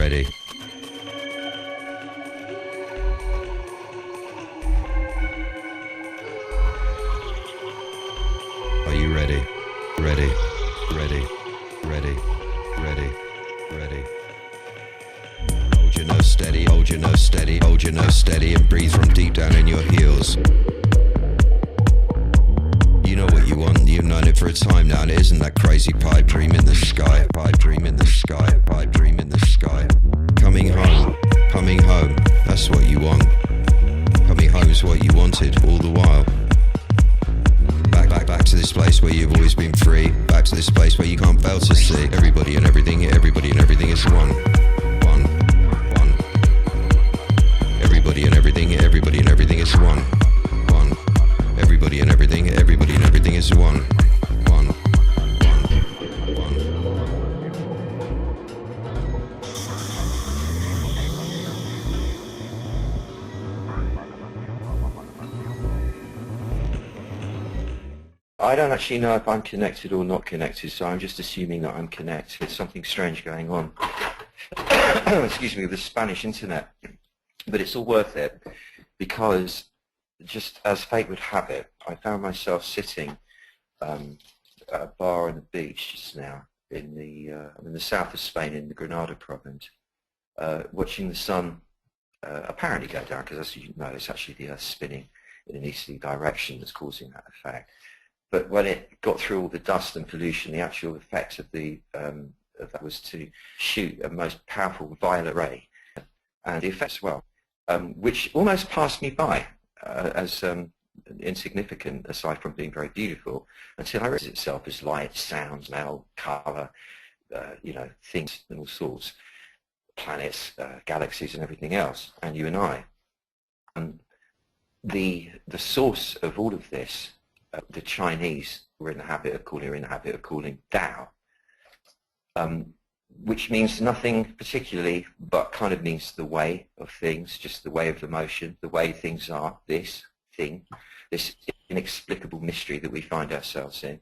ready? Are you ready? Ready, ready, ready, ready, ready. Hold your nose steady, hold your nose steady, hold your nose steady, and breathe from deep down in your heels. You know what you want, you've known it for a time now, and it isn't that crazy pipe dream in the sky, pipe dream in the sky, pipe dream in the sky. Coming home, that's what you want. Coming home is what you wanted all the while. Back to this place where you've always been free. Back to this place where you can't fail to see everybody and everything is one. Everybody and everything is one. Everybody and everything is one. I don't actually know if I'm connected or not connected, so I'm just assuming that I'm connected. There's something strange going on. Excuse me, with the Spanish internet. But it's all worth it, because just as fate would have it, I found myself sitting at a bar on the beach just now in the south of Spain, in the Granada province, watching the sun apparently go down, because as you know, it's actually the Earth spinning in an easterly direction that's causing that effect. But when it got through all the dust and pollution, the actual effect of that was to shoot a most powerful violet ray, and the effect as well, which almost passed me by as insignificant, aside from being very beautiful, until I realized itself as light, sound, smell, color, things and all sorts, planets, galaxies, and everything else, and you and I. The source of all of this, the Chinese are in the habit of calling Tao, which means nothing particularly, but kind of means the way of things, just the way of the motion, the way things are, this thing, this inexplicable mystery that we find ourselves in.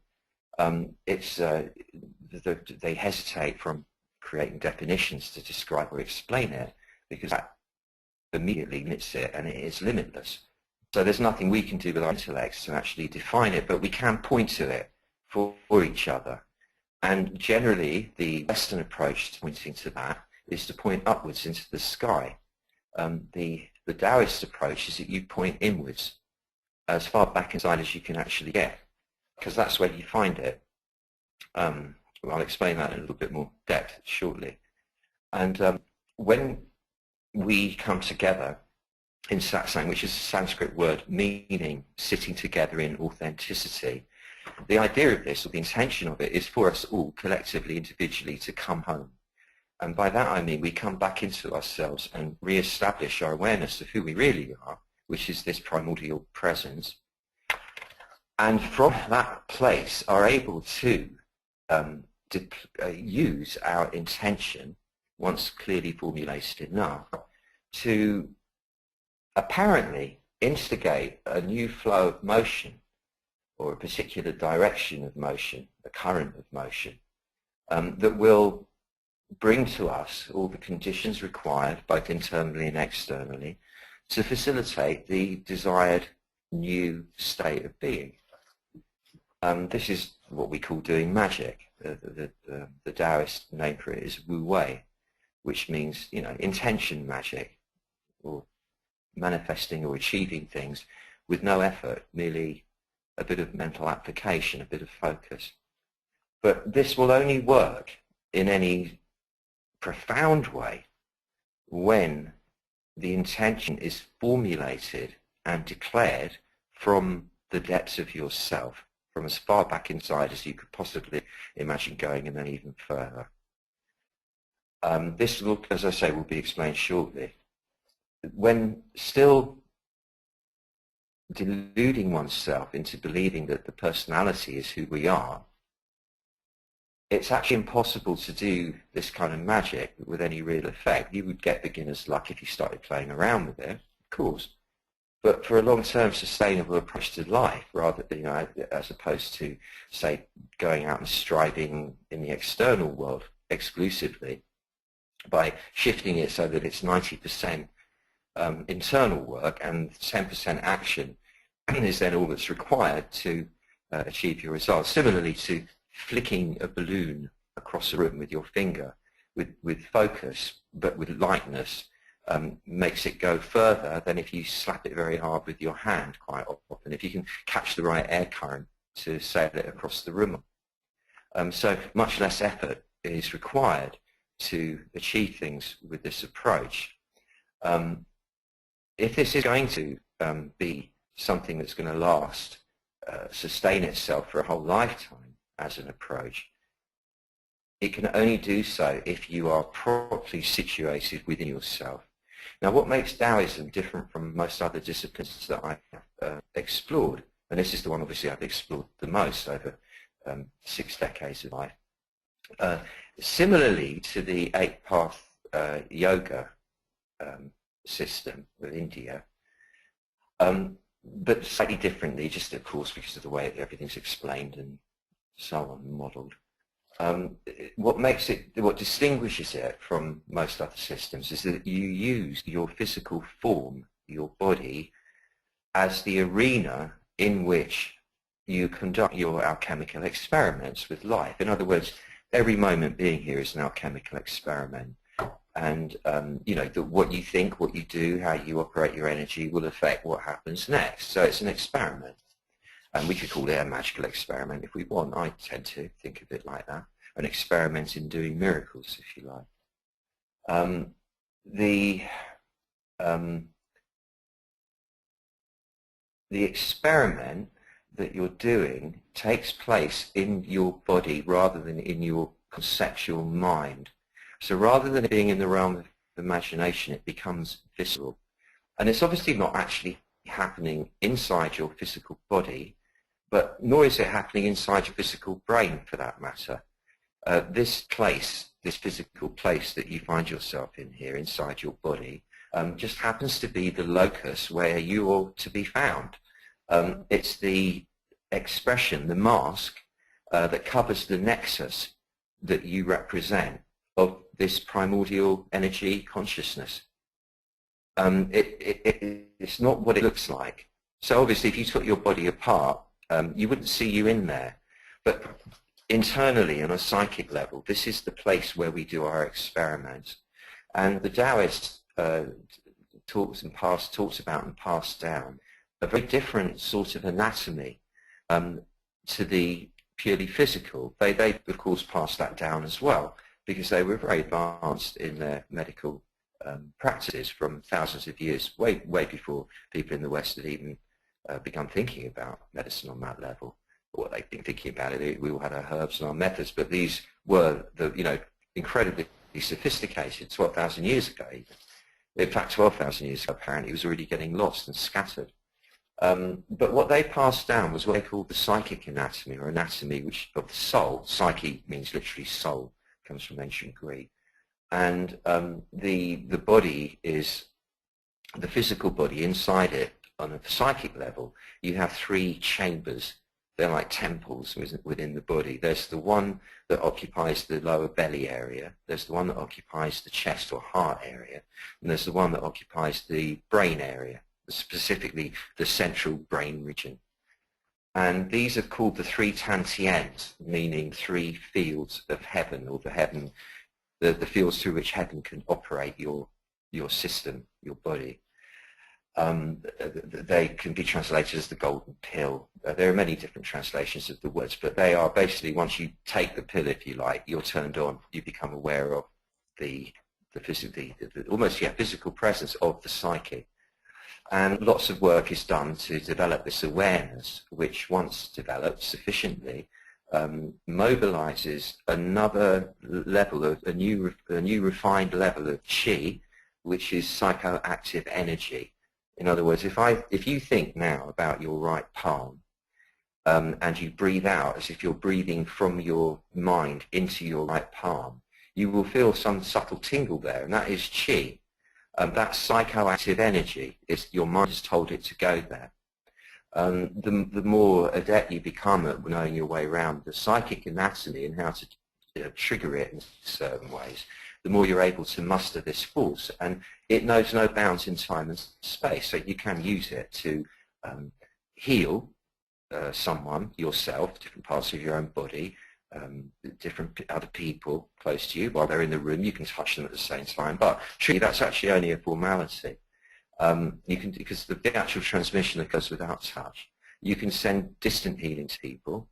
They hesitate from creating definitions to describe or explain it, because that immediately limits it, and it is limitless. So there's nothing we can do with our intellects to actually define it, but we can point to it for each other. And generally, the Western approach to pointing to that is to point upwards into the sky. The Taoist approach is that you point inwards, as far back inside as you can actually get, because that's where you find it. I'll explain that in a little bit more depth shortly. And when we come together in satsang, which is a Sanskrit word meaning sitting together in authenticity, the idea of this, or the intention of it, is for us all collectively, individually, to come home. And by that I mean we come back into ourselves and re-establish our awareness of who we really are, which is this primordial presence, and from that place are able to use our intention, once clearly formulated enough, to apparently instigate a new flow of motion, or a particular direction of motion, a current of motion, that will bring to us all the conditions required, both internally and externally, to facilitate the desired new state of being. This is what we call doing magic. The Taoist name for it is Wu Wei, which means, intention magic, or manifesting or achieving things with no effort, merely a bit of mental application, a bit of focus. But this will only work in any profound way when the intention is formulated and declared from the depths of yourself, from as far back inside as you could possibly imagine going, and then even further. This will, as I say, will be explained shortly. When still deluding oneself into believing that the personality is who we are, it's actually impossible to do this kind of magic with any real effect. You would get beginner's luck if you started playing around with it, of course. But for a long-term sustainable approach to life, rather, as opposed to, say, going out and striving in the external world exclusively, by shifting it so that it's 90% internal work and 10% action is then all that's required to achieve your results. Similarly to flicking a balloon across a room with your finger with focus but with lightness makes it go further than if you slap it very hard with your hand quite often, if you can catch the right air current to sail it across the room. So much less effort is required to achieve things with this approach. If this is going to be something that's going to last, sustain itself for a whole lifetime as an approach, it can only do so if you are properly situated within yourself. Now, what makes Taoism different from most other disciplines that I've explored, and this is the one obviously I've explored the most over 6 decades of life, similarly to the 8-path yoga system of India, but slightly differently, just of course because of the way everything's explained and so on, modelled. What distinguishes it from most other systems is that you use your physical form, your body, as the arena in which you conduct your alchemical experiments with life. In other words, every moment being here is an alchemical experiment. And what you think, what you do, how you operate your energy will affect what happens next. So it's an experiment. And we could call it a magical experiment if we want. I tend to think of it like that. An experiment in doing miracles, if you like. The experiment that you're doing takes place in your body rather than in your conceptual mind. So rather than it being in the realm of imagination, it becomes visceral. And it's obviously not actually happening inside your physical body, but nor is it happening inside your physical brain for that matter. This place, this physical place that you find yourself in here inside your body, just happens to be the locus where you ought to be found. It's the expression, the mask, that covers the nexus that you represent of this primordial energy consciousness. It's not what it looks like. So obviously if you took your body apart, you wouldn't see you in there. But internally, on a psychic level, this is the place where we do our experiments. And the Taoist talks about and passed down a very different sort of anatomy to the purely physical. They of course passed that down as well because they were very advanced in their medical practices from thousands of years, way before people in the West had even begun thinking about medicine on that level. Or they'd been thinking about it. We all had our herbs and our methods, but these were incredibly sophisticated 12,000 years ago even. In fact, 12,000 years ago, apparently, it was already getting lost and scattered. But what they passed down was what they called the psychic anatomy, or anatomy of the soul. Psyche means literally soul, comes from ancient Greek. And the body is the physical body. Inside it, on a psychic level, you have 3 chambers. They're like temples within the body. There's the one that occupies the lower belly area. There's the one that occupies the chest or heart area. And there's the one that occupies the brain area, specifically the central brain region. And these are called the 3 tantians, meaning 3 fields of heaven, or the fields through which heaven can operate your system, your body. They can be translated as the golden pill. There are many different translations of the words, but they are basically, once you take the pill, if you like, you're turned on. You become aware of the physical presence of the psyche. And lots of work is done to develop this awareness, which once developed sufficiently, mobilizes another level of a new refined level of qi, which is psychoactive energy. In other words, if you think now about your right palm and you breathe out as if you're breathing from your mind into your right palm, you will feel some subtle tingle there, and that is qi. That psychoactive energy, your mind has told it to go there. The more adept you become at knowing your way around the psychic anatomy and how to trigger it in certain ways, the more you're able to muster this force. And it knows no bounds in time and space, so you can use it to heal someone, yourself, different parts of your own body, different other people close to you. While they're in the room, you can touch them at the same time, but truly that's actually only a formality. You can, because the actual transmission that goes without touch. You can send distant healing to people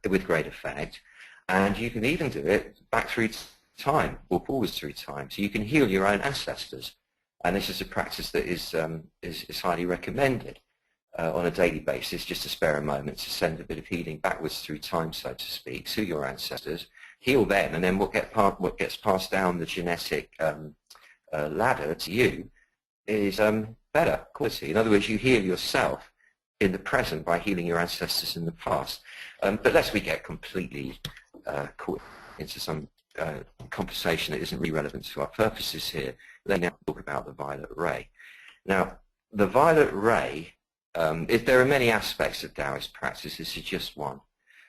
with great effect, and you can even do it back through time or forwards through time. So you can heal your own ancestors, and this is a practice that is highly recommended on a daily basis, just to spare a moment to send a bit of healing backwards through time, so to speak, to your ancestors, heal them, and then what gets passed down the genetic ladder to you is better quality. In other words, you heal yourself in the present by healing your ancestors in the past. But lest we get completely caught into some conversation that isn't really relevant to our purposes here, let me now talk about the violet ray. Now, the violet ray, there are many aspects of Taoist practice. This is just one.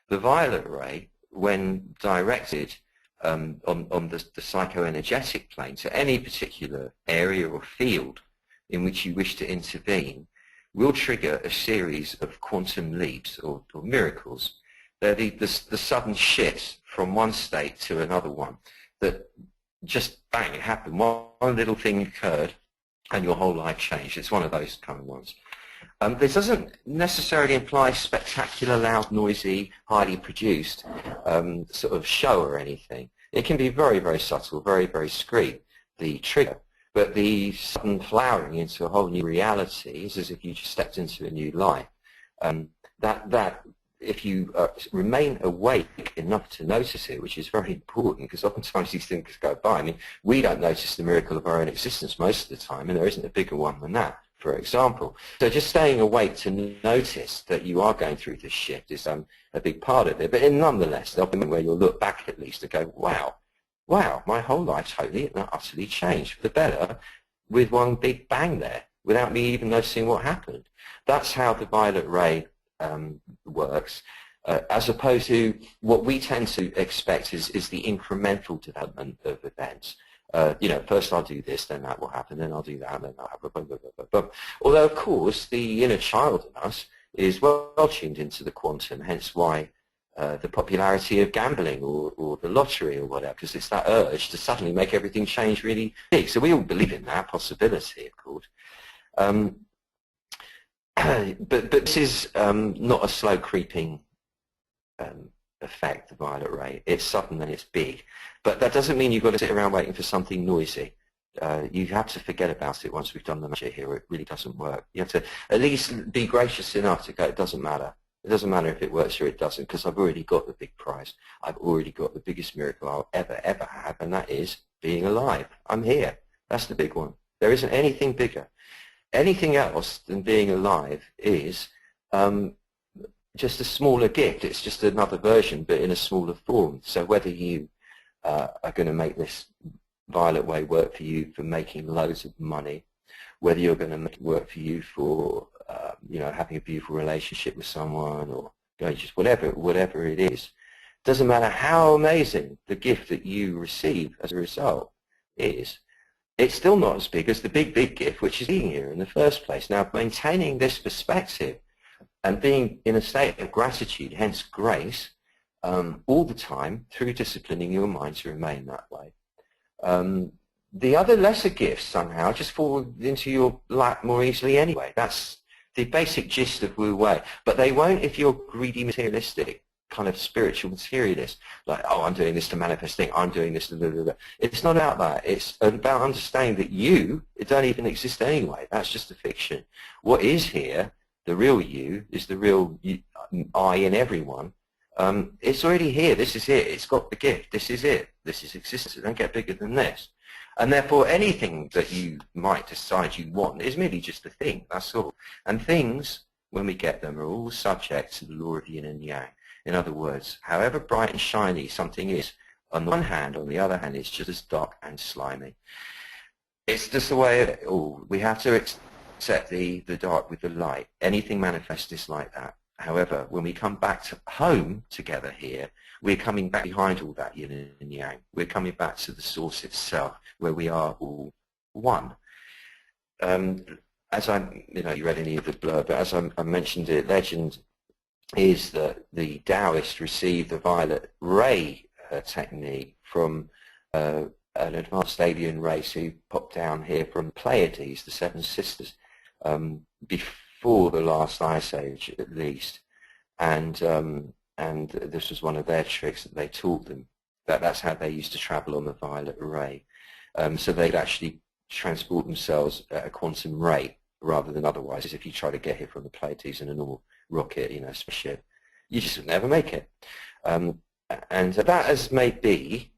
The violet ray, when directed on the psychoenergetic plane to any particular area or field in which you wish to intervene, will trigger a series of quantum leaps or miracles. They're the sudden shifts from one state to another one that just bang, it happened. One little thing occurred and your whole life changed. It's one of those kind of ones. This doesn't necessarily imply spectacular, loud, noisy, highly produced sort of show or anything. It can be very, very subtle, very, very discreet, the trigger. But the sudden flowering into a whole new reality is as if you just stepped into a new life. That if you remain awake enough to notice it, which is very important, because oftentimes these things go by. I mean, we don't notice the miracle of our own existence most of the time, and there isn't a bigger one than that, for example. So just staying awake to notice that you are going through this shift is a big part of it. But nonetheless, there'll be a moment where you'll look back at least and go, wow, my whole life totally and utterly changed for the better with one big bang there, without me even noticing what happened. That's how the violet ray works, as opposed to what we tend to expect is the incremental development of events. First I'll do this, then that will happen, then I'll do that, then that'll happen, blah, blah, blah, blah, blah. Although, of course, the inner child in us is well tuned into the quantum, hence why the popularity of gambling or the lottery or whatever, because it's that urge to suddenly make everything change really big. So we all believe in that possibility, of course. But this is not a slow creeping effect, the violet ray. It's sudden and it's big. But that doesn't mean you've got to sit around waiting for something noisy. You have to forget about it once we've done the magic here. It really doesn't work. You have to at least be gracious enough to go, it doesn't matter. It doesn't matter if it works or it doesn't, because I've already got the big prize. I've already got the biggest miracle I'll ever have, and that is being alive. I'm here. That's the big one. There isn't anything bigger. Anything else than being alive is just a smaller gift. It's just another version, but in a smaller form. So whether you are going to make this violet way work for you for making loads of money, whether you're going to make it work for you for having a beautiful relationship with someone, or just whatever it is, doesn't matter how amazing the gift that you receive as a result is, it's still not as big as the big gift which is being here in the first place. Now, maintaining this perspective and being in a state of gratitude, hence grace, all the time through disciplining your mind to remain that way. The other lesser gifts somehow just fall into your lap more easily anyway. That's the basic gist of Wu Wei. But they won't if you're greedy, materialistic, kind of spiritual materialist. Like, oh, I'm doing this to manifest things, I'm doing this, blah, blah, blah. It's not about that. It's about understanding that it don't even exist anyway. That's just a fiction. What is here, the real you, is the real I in everyone. It's already here. This is it. It's got the gift. This is it. This is existence. It don't get bigger than this. And therefore, anything that you might decide you want is merely just a thing. That's all. And things, when we get them, are all subject to the law of yin and yang. In other words, however bright and shiny something is, on the one hand, on the other hand, it's just as dark and slimy. It's just the way of it all. We have to accept the dark with the light. Anything manifest is like that. However, when we come back to home together here, we're coming back behind all that yin and yang. We're coming back to the source itself, where we are all one. As you read any of the blurb, but as I mentioned it, legend is that the Taoists received the violet ray technique from an advanced alien race who popped down here from Pleiades, the Seven Sisters, before the last ice age at least, and this was one of their tricks that they taught them. That's how they used to travel on the violet ray. So they'd actually transport themselves at a quantum rate rather than otherwise. As if you try to get here from the Pleiades in a normal rocket, spaceship, you just would never make it. And that as may be,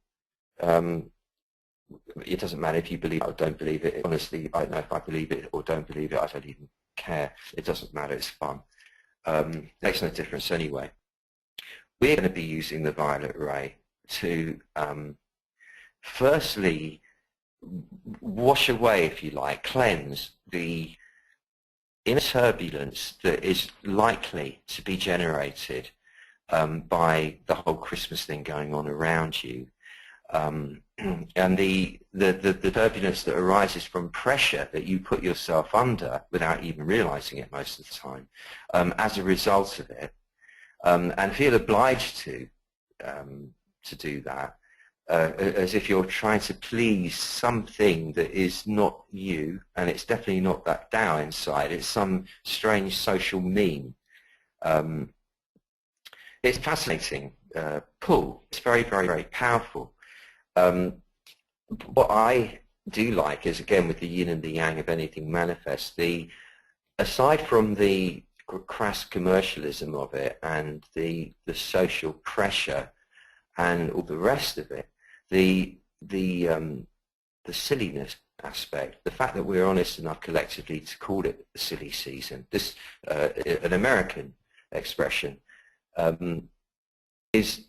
it doesn't matter if you believe it or don't believe it. Honestly, I don't know if I believe it or don't believe it. I don't even care. It doesn't matter. It's fun. Makes no difference anyway. We're going to be using the violet ray to firstly wash away, if you like, cleanse the inner turbulence that is likely to be generated by the whole Christmas thing going on around you, and the turbulence that arises from pressure that you put yourself under without even realizing it most of the time as a result of it, and feel obliged to do that, as if you're trying to please something that is not you, and it's definitely not that Tao inside. It's some strange social meme. It's fascinating pull. It's very, very, very powerful. What I do like is, again, with the yin and the yang of anything manifest, aside from the crass commercialism of it and the social pressure and all the rest of it, the silliness aspect, the fact that we're honest enough collectively to call it the silly season, this an American expression, is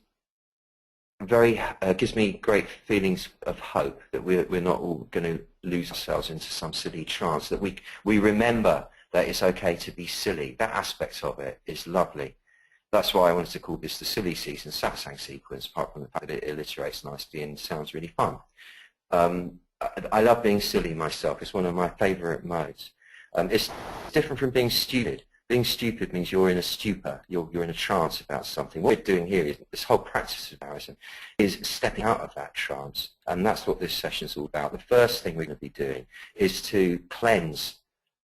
very gives me great feelings of hope that we're not all going to lose ourselves into some silly trance, that we remember that it's okay to be silly. That aspect of it is lovely. That's why I wanted to call this the silly season satsang sequence, apart from the fact that it alliterates nicely and sounds really fun. I love being silly myself. It's one of my favorite modes. It's different from being stupid. Being stupid means you're in a stupor, you're in a trance about something. What we're doing here is, this whole practice of Taoism is stepping out of that trance, and that's what this session is all about. The first thing we're going to be doing is to cleanse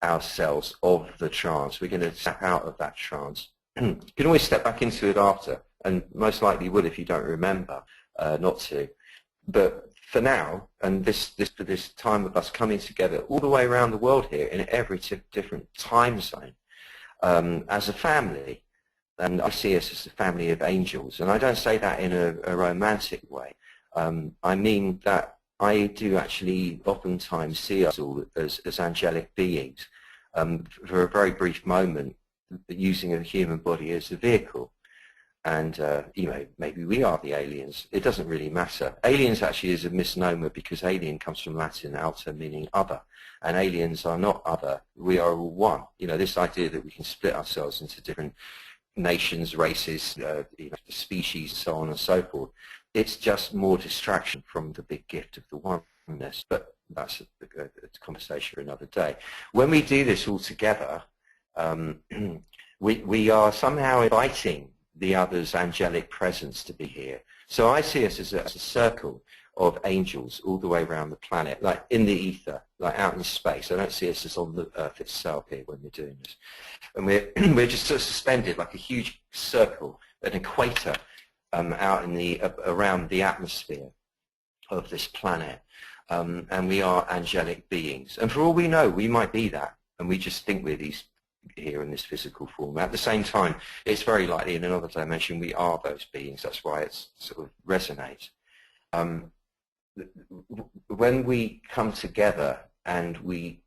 ourselves of the trance. We're going to step out of that trance. You can always step back into it after, and most likely will if you don't remember not to. But for now, and for this time of us coming together all the way around the world here in every different time zone, as a family, and I see us as a family of angels, and I don't say that in a romantic way. I mean that I do actually oftentimes see us all as angelic beings, for a very brief moment, using a human body as a vehicle. And maybe we are the aliens. It doesn't really matter. Aliens actually is a misnomer, because alien comes from Latin alter, meaning other, and aliens are not other. We are all one. This idea that we can split ourselves into different nations, races, species, so on and so forth, it's just more distraction from the big gift of the oneness. But that's a conversation for another day. When we do this all together, we are somehow inviting the other's angelic presence to be here. So I see us as a circle of angels all the way around the planet, like in the ether, like out in space. I don't see us as on the Earth itself here when we're doing this. And we're just sort of suspended like a huge circle, an equator, out in around the atmosphere of this planet. And we are angelic beings. And for all we know, we might be that, and we just think we're these here in this physical form. At the same time, it's very likely in another dimension we are those beings. That's why it sort of resonates. When we come together and we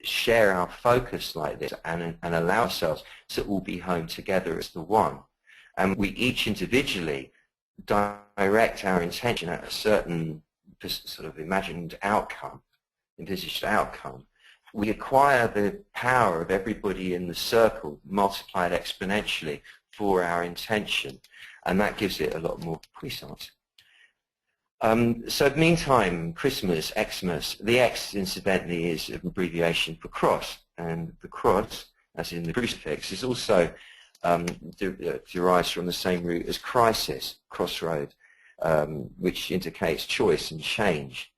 share our focus like this and allow ourselves to all be home together as the one, and we each individually direct our intention at a certain sort of imagined outcome, envisaged outcome, we acquire the power of everybody in the circle multiplied exponentially for our intention, and that gives it a lot more puissance. So meantime, Christmas, Xmas, the X incidentally is an abbreviation for cross, and the cross, as in the crucifix, is also derives from the same root as crisis, crossroad, which indicates choice and change.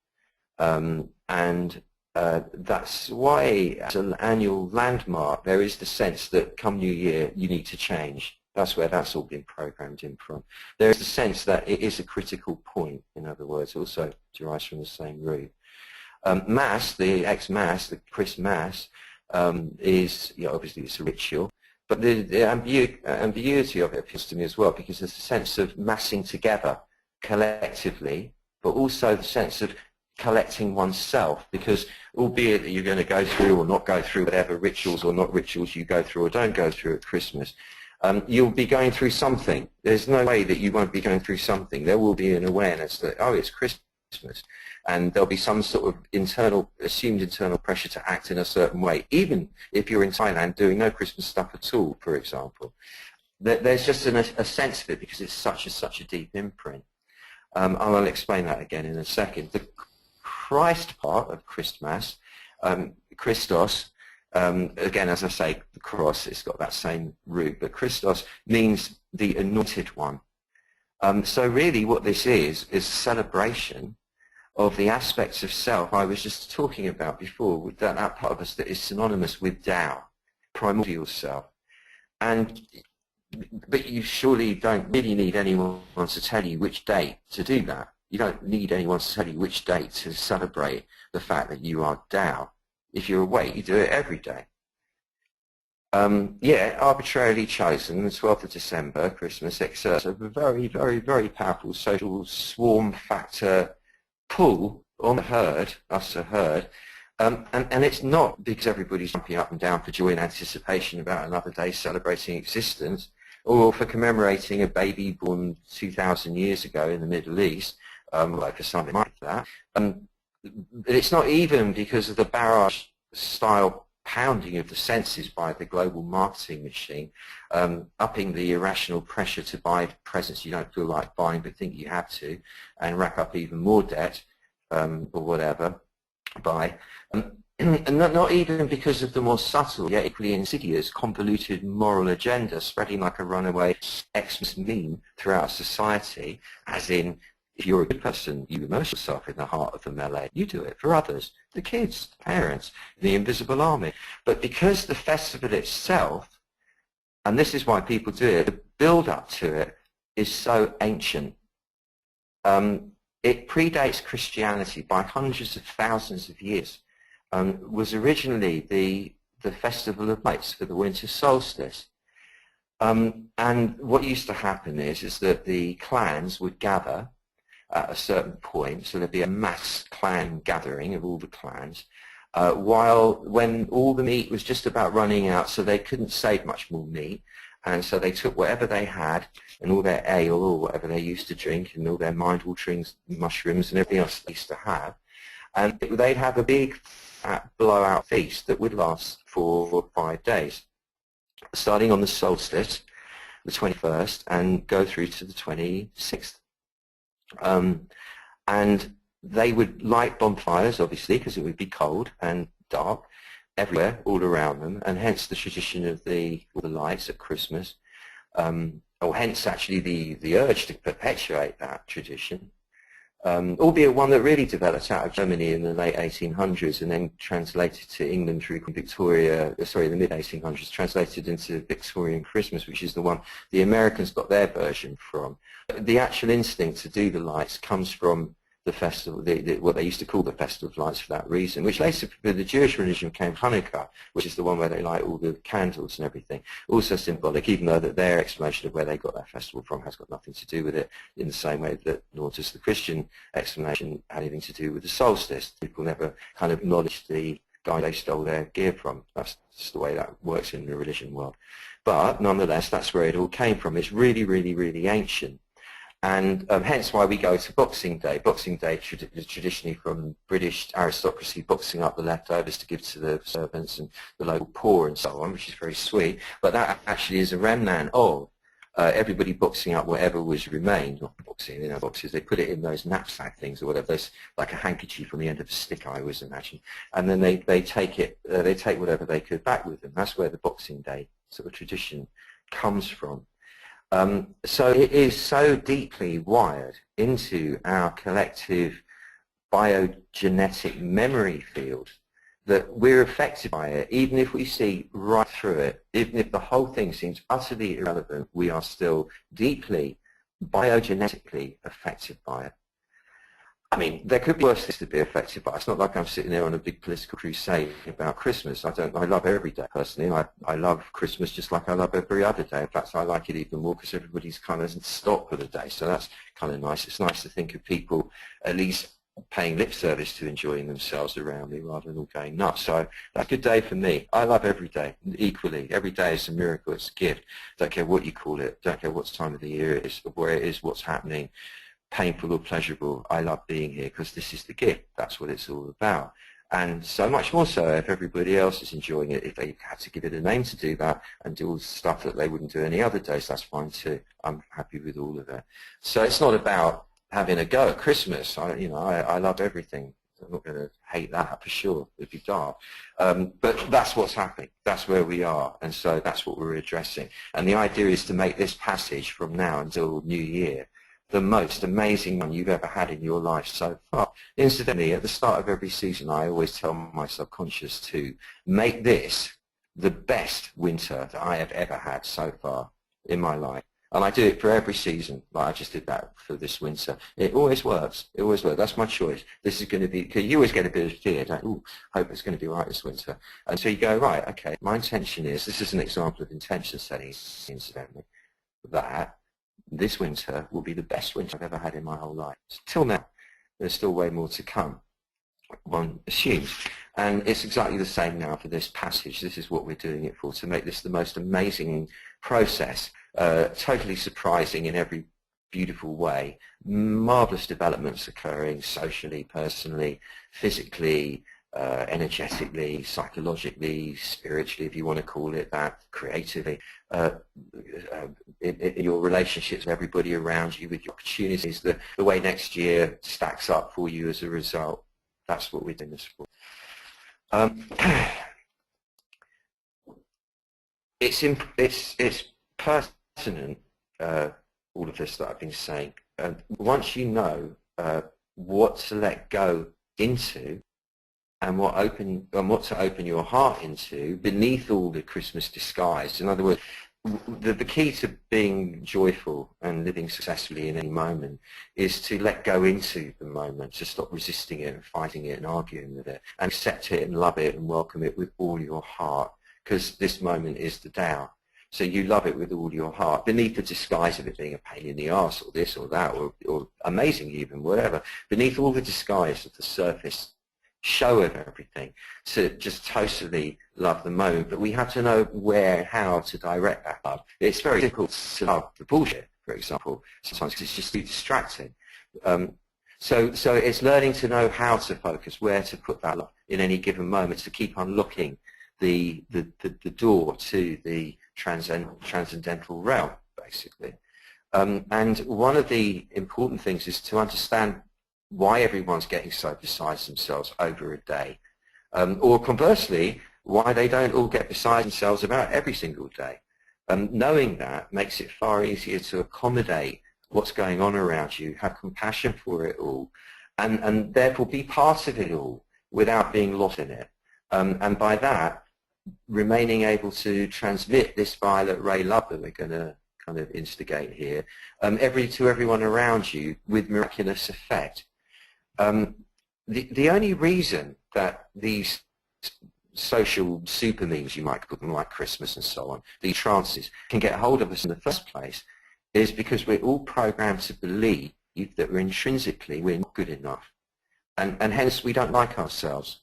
That's why, as an annual landmark, there is the sense that come New Year, you need to change. That's where that's all been programmed in from. There is the sense that it is a critical point, in other words, also derives from the same root. Mass, the ex-Mass, the Christmas, is, obviously it's a ritual, but the ambiguity of it appeals to me as well, because there's a sense of massing together collectively, but also the sense of collecting oneself, because albeit that you're going to go through or not go through whatever rituals or not rituals you go through or don't go through at Christmas, you'll be going through something. There's no way that you won't be going through something. There will be an awareness that, oh, it's Christmas, and there'll be some sort of assumed internal pressure to act in a certain way, even if you're in Thailand doing no Christmas stuff at all, for example. There's just a sense of it because it's such a deep imprint. I'll explain that again in a second. The Christ part of Christmas, Christos, again, as I say, the cross, it's got that same root, but Christos means the anointed one. So really what this is a celebration of the aspects of self I was just talking about before, with that part of us that is synonymous with Tao, primordial self. But you surely don't really need anyone to tell you which date to do that. You don't need anyone to tell you which date to celebrate the fact that you are Tao. If you're awake, you do it every day. Yeah, arbitrarily chosen, the 12th of December, Christmas, exerts a very, very, very powerful social swarm factor pull on the herd, us a herd, and it's not because everybody's jumping up and down for joy and anticipation about another day celebrating existence, or for commemorating a baby born 2,000 years ago in the Middle East, like for something like that. It's not even because of the barrage-style pounding of the senses by the global marketing machine, upping the irrational pressure to buy presents you don't feel like buying but think you have to, and rack up even more debt, or whatever, buy. And not even because of the more subtle, yet equally insidious, convoluted moral agenda spreading like a runaway Xmas meme throughout society, as in, if you're a good person, you immerse yourself in the heart of the melee. You do it for others, the kids, the parents, the invisible army. But because the festival itself, and this is why people do it, the build-up to it is so ancient. It predates Christianity by hundreds of thousands of years. Was originally the Festival of Lights for the winter solstice. And what used to happen is that the clans would gather at a certain point, so there'd be a mass clan gathering of all the clans, when all the meat was just about running out, so they couldn't save much more meat, and so they took whatever they had and all their ale or whatever they used to drink and all their mind-watering mushrooms and everything else they used to have, and they'd have a big blowout feast that would last for 5 days, starting on the solstice, the 21st, and go through to the 26th. And they would light bonfires, obviously, because it would be cold and dark everywhere, all around them, and hence the tradition of the lights at Christmas, or hence actually the urge to perpetuate that tradition, albeit one that really developed out of Germany in the late 1800s and then translated to England through Victoria, the mid-1800s, translated into Victorian Christmas, which is the one the Americans got their version from. The actual instinct to do the lights comes from the festival, what they used to call the Festival of Lights for that reason, which later for the Jewish religion became Hanukkah, which is the one where they light all the candles and everything. Also symbolic, even though that their explanation of where they got that festival from has got nothing to do with it, in the same way that nor does the Christian explanation had anything to do with the solstice. People never kind of acknowledged the guy they stole their gear from. That's just the way that works in the religion world. But nonetheless, that's where it all came from. It's really, really, really ancient. And hence why we go to Boxing Day. Boxing Day is traditionally from British aristocracy boxing up the leftovers to give to the servants and the local poor and so on, which is very sweet. But that actually is a remnant of everybody boxing up whatever was remained, not boxing in boxes. They put it in those knapsack things or whatever, those, like a handkerchief on the end of a stick, I always imagine. And then they take it, they take whatever they could back with them. That's where the Boxing Day sort of tradition comes from. So it is so deeply wired into our collective biogenetic memory field that we're affected by it, even if we see right through it, even if the whole thing seems utterly irrelevant, we are still deeply biogenetically affected by it. I mean, there could be worse things to be affected by. It's not like I'm sitting there on a big political crusade about Christmas. I love every day personally. I love Christmas just like I love every other day. In fact, I like it even more because everybody's kind of stopped for the day. So that's kind of nice. It's nice to think of people at least paying lip service to enjoying themselves around me rather than all going nuts. So that's a good day for me. I love every day equally. Every day is a miracle. It's a gift. Don't care what you call it. Don't care what time of the year it is, where it is, what's happening. Painful or pleasurable, I love being here because this is the gift. That's what it's all about. And so much more so if everybody else is enjoying it, if they had to give it a name to do that and do all the stuff that they wouldn't do any other days, that's fine too. I'm happy with all of it. So it's not about having a go at Christmas. I love everything. I'm not going to hate that for sure. It'd be dark. But that's what's happening. That's where we are. And so that's what we're addressing. And the idea is to make this passage from now until New Year the most amazing one you've ever had in your life so far. Incidentally, at the start of every season, I always tell my subconscious to make this the best winter that I have ever had so far in my life. And I do it for every season. Like I just did that for this winter. It always works. It always works. That's my choice. This is going to be, because you always get a bit of fear. Don't, ooh, hope it's going to be right this winter. And so you go, right, okay, my intention is, this is an example of intention setting, incidentally, that this winter will be the best winter I've ever had in my whole life. Till now, there's still way more to come, one assumes. And it's exactly the same now for this passage. This is what we're doing it for, to make this the most amazing process, totally surprising in every beautiful way, marvelous developments occurring socially, personally, physically, energetically, psychologically, spiritually, if you want to call it that, creatively, in your relationships with everybody around you, with your opportunities, the way next year stacks up for you as a result. That's what we're doing this for. It's pertinent, all of this that I've been saying. Once you know what to let go into, and what to open your heart into beneath all the Christmas disguise. In other words, the key to being joyful and living successfully in any moment is to let go into the moment, to stop resisting it and fighting it and arguing with it, and accept it and love it and welcome it with all your heart, because this moment is the Tao. So you love it with all your heart, beneath the disguise of it being a pain in the arse or this or that, or amazing even, whatever. Beneath all the disguise of the surface show of everything, to just totally love the moment. But we have to know where and how to direct that love. It's very difficult to love the bullshit, for example, sometimes because it's just too distracting. So it's learning to know how to focus, where to put that love in any given moment, to keep unlocking the door to the transcendental realm, basically. And one of the important things is to understand why everyone's getting so beside themselves over a day. Or conversely, why they don't all get beside themselves about every single day. Knowing that makes it far easier to accommodate what's going on around you, have compassion for it all, and therefore be part of it all without being lost in it. And by that, remaining able to transmit this violet ray love that we're going to kind of instigate here, to everyone around you with miraculous effect. The only reason that these social super memes, you might call them, like Christmas and so on, these trances, can get hold of us in the first place is because we're all programmed to believe that we're not good enough. And hence we don't like ourselves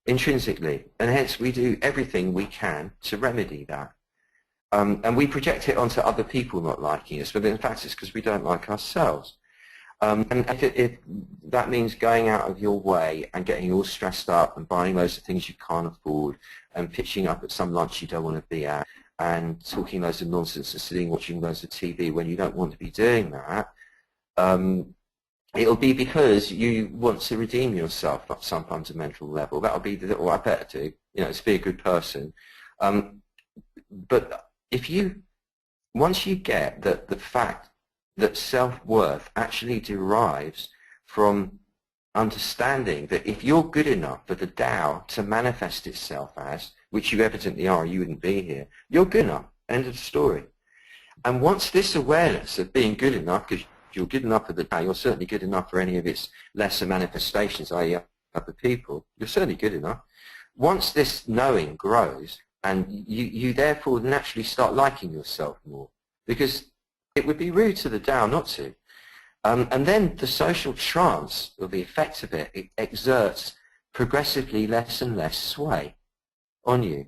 intrinsically. And hence we do everything we can to remedy that. And we project it onto other people not liking us, but in fact it's because we don't like ourselves. And if that means going out of your way and getting all stressed up and buying loads of things you can't afford and pitching up at some lunch you don't want to be at and talking loads of nonsense and sitting watching loads of TV when you don't want to be doing that, it'll be because you want to redeem yourself at some fundamental level. That'll be the little, I better do, to be a good person. But once you get that the fact that self-worth actually derives from understanding that if you're good enough for the Tao to manifest itself as, which you evidently are, you wouldn't be here, you're good enough, end of the story. And once this awareness of being good enough, because you're good enough for the Tao, you're certainly good enough for any of its lesser manifestations, i.e. other people, you're certainly good enough. Once this knowing grows, and you therefore naturally start liking yourself more, because it would be rude to the Tao not to. And then the social trance, or the effect of it exerts progressively less and less sway on you.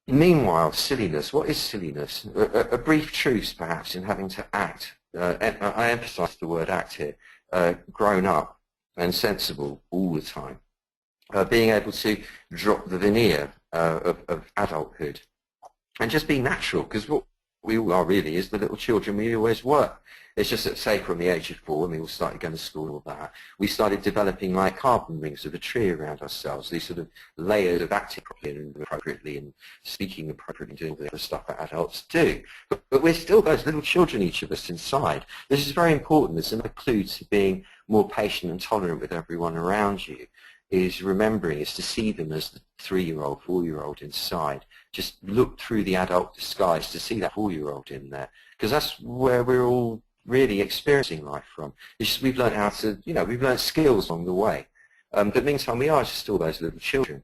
Meanwhile, silliness. What is silliness? A brief truce, perhaps, in having to act. I emphasize the word act here. Grown up and sensible all the time. Being able to drop the veneer of adulthood and just be natural, because what we all are really is the little children we always were. It's just that, say, from the age of 4, when we all started going to school and all that, we started developing like carbon rings of a tree around ourselves, these sort of layers of acting appropriately and speaking appropriately and doing the other stuff that adults do. But we're still those little children, each of us, inside. This is very important. It's a clue to being more patient and tolerant with everyone around you, is remembering, is to see them as the 3-year-old, 4-year-old inside. Just look through the adult disguise to see that 4-year-old in there, because that's where we're all really experiencing life from. It's just we've learned how to, we've learned skills along the way. But meantime, we are just still those little children.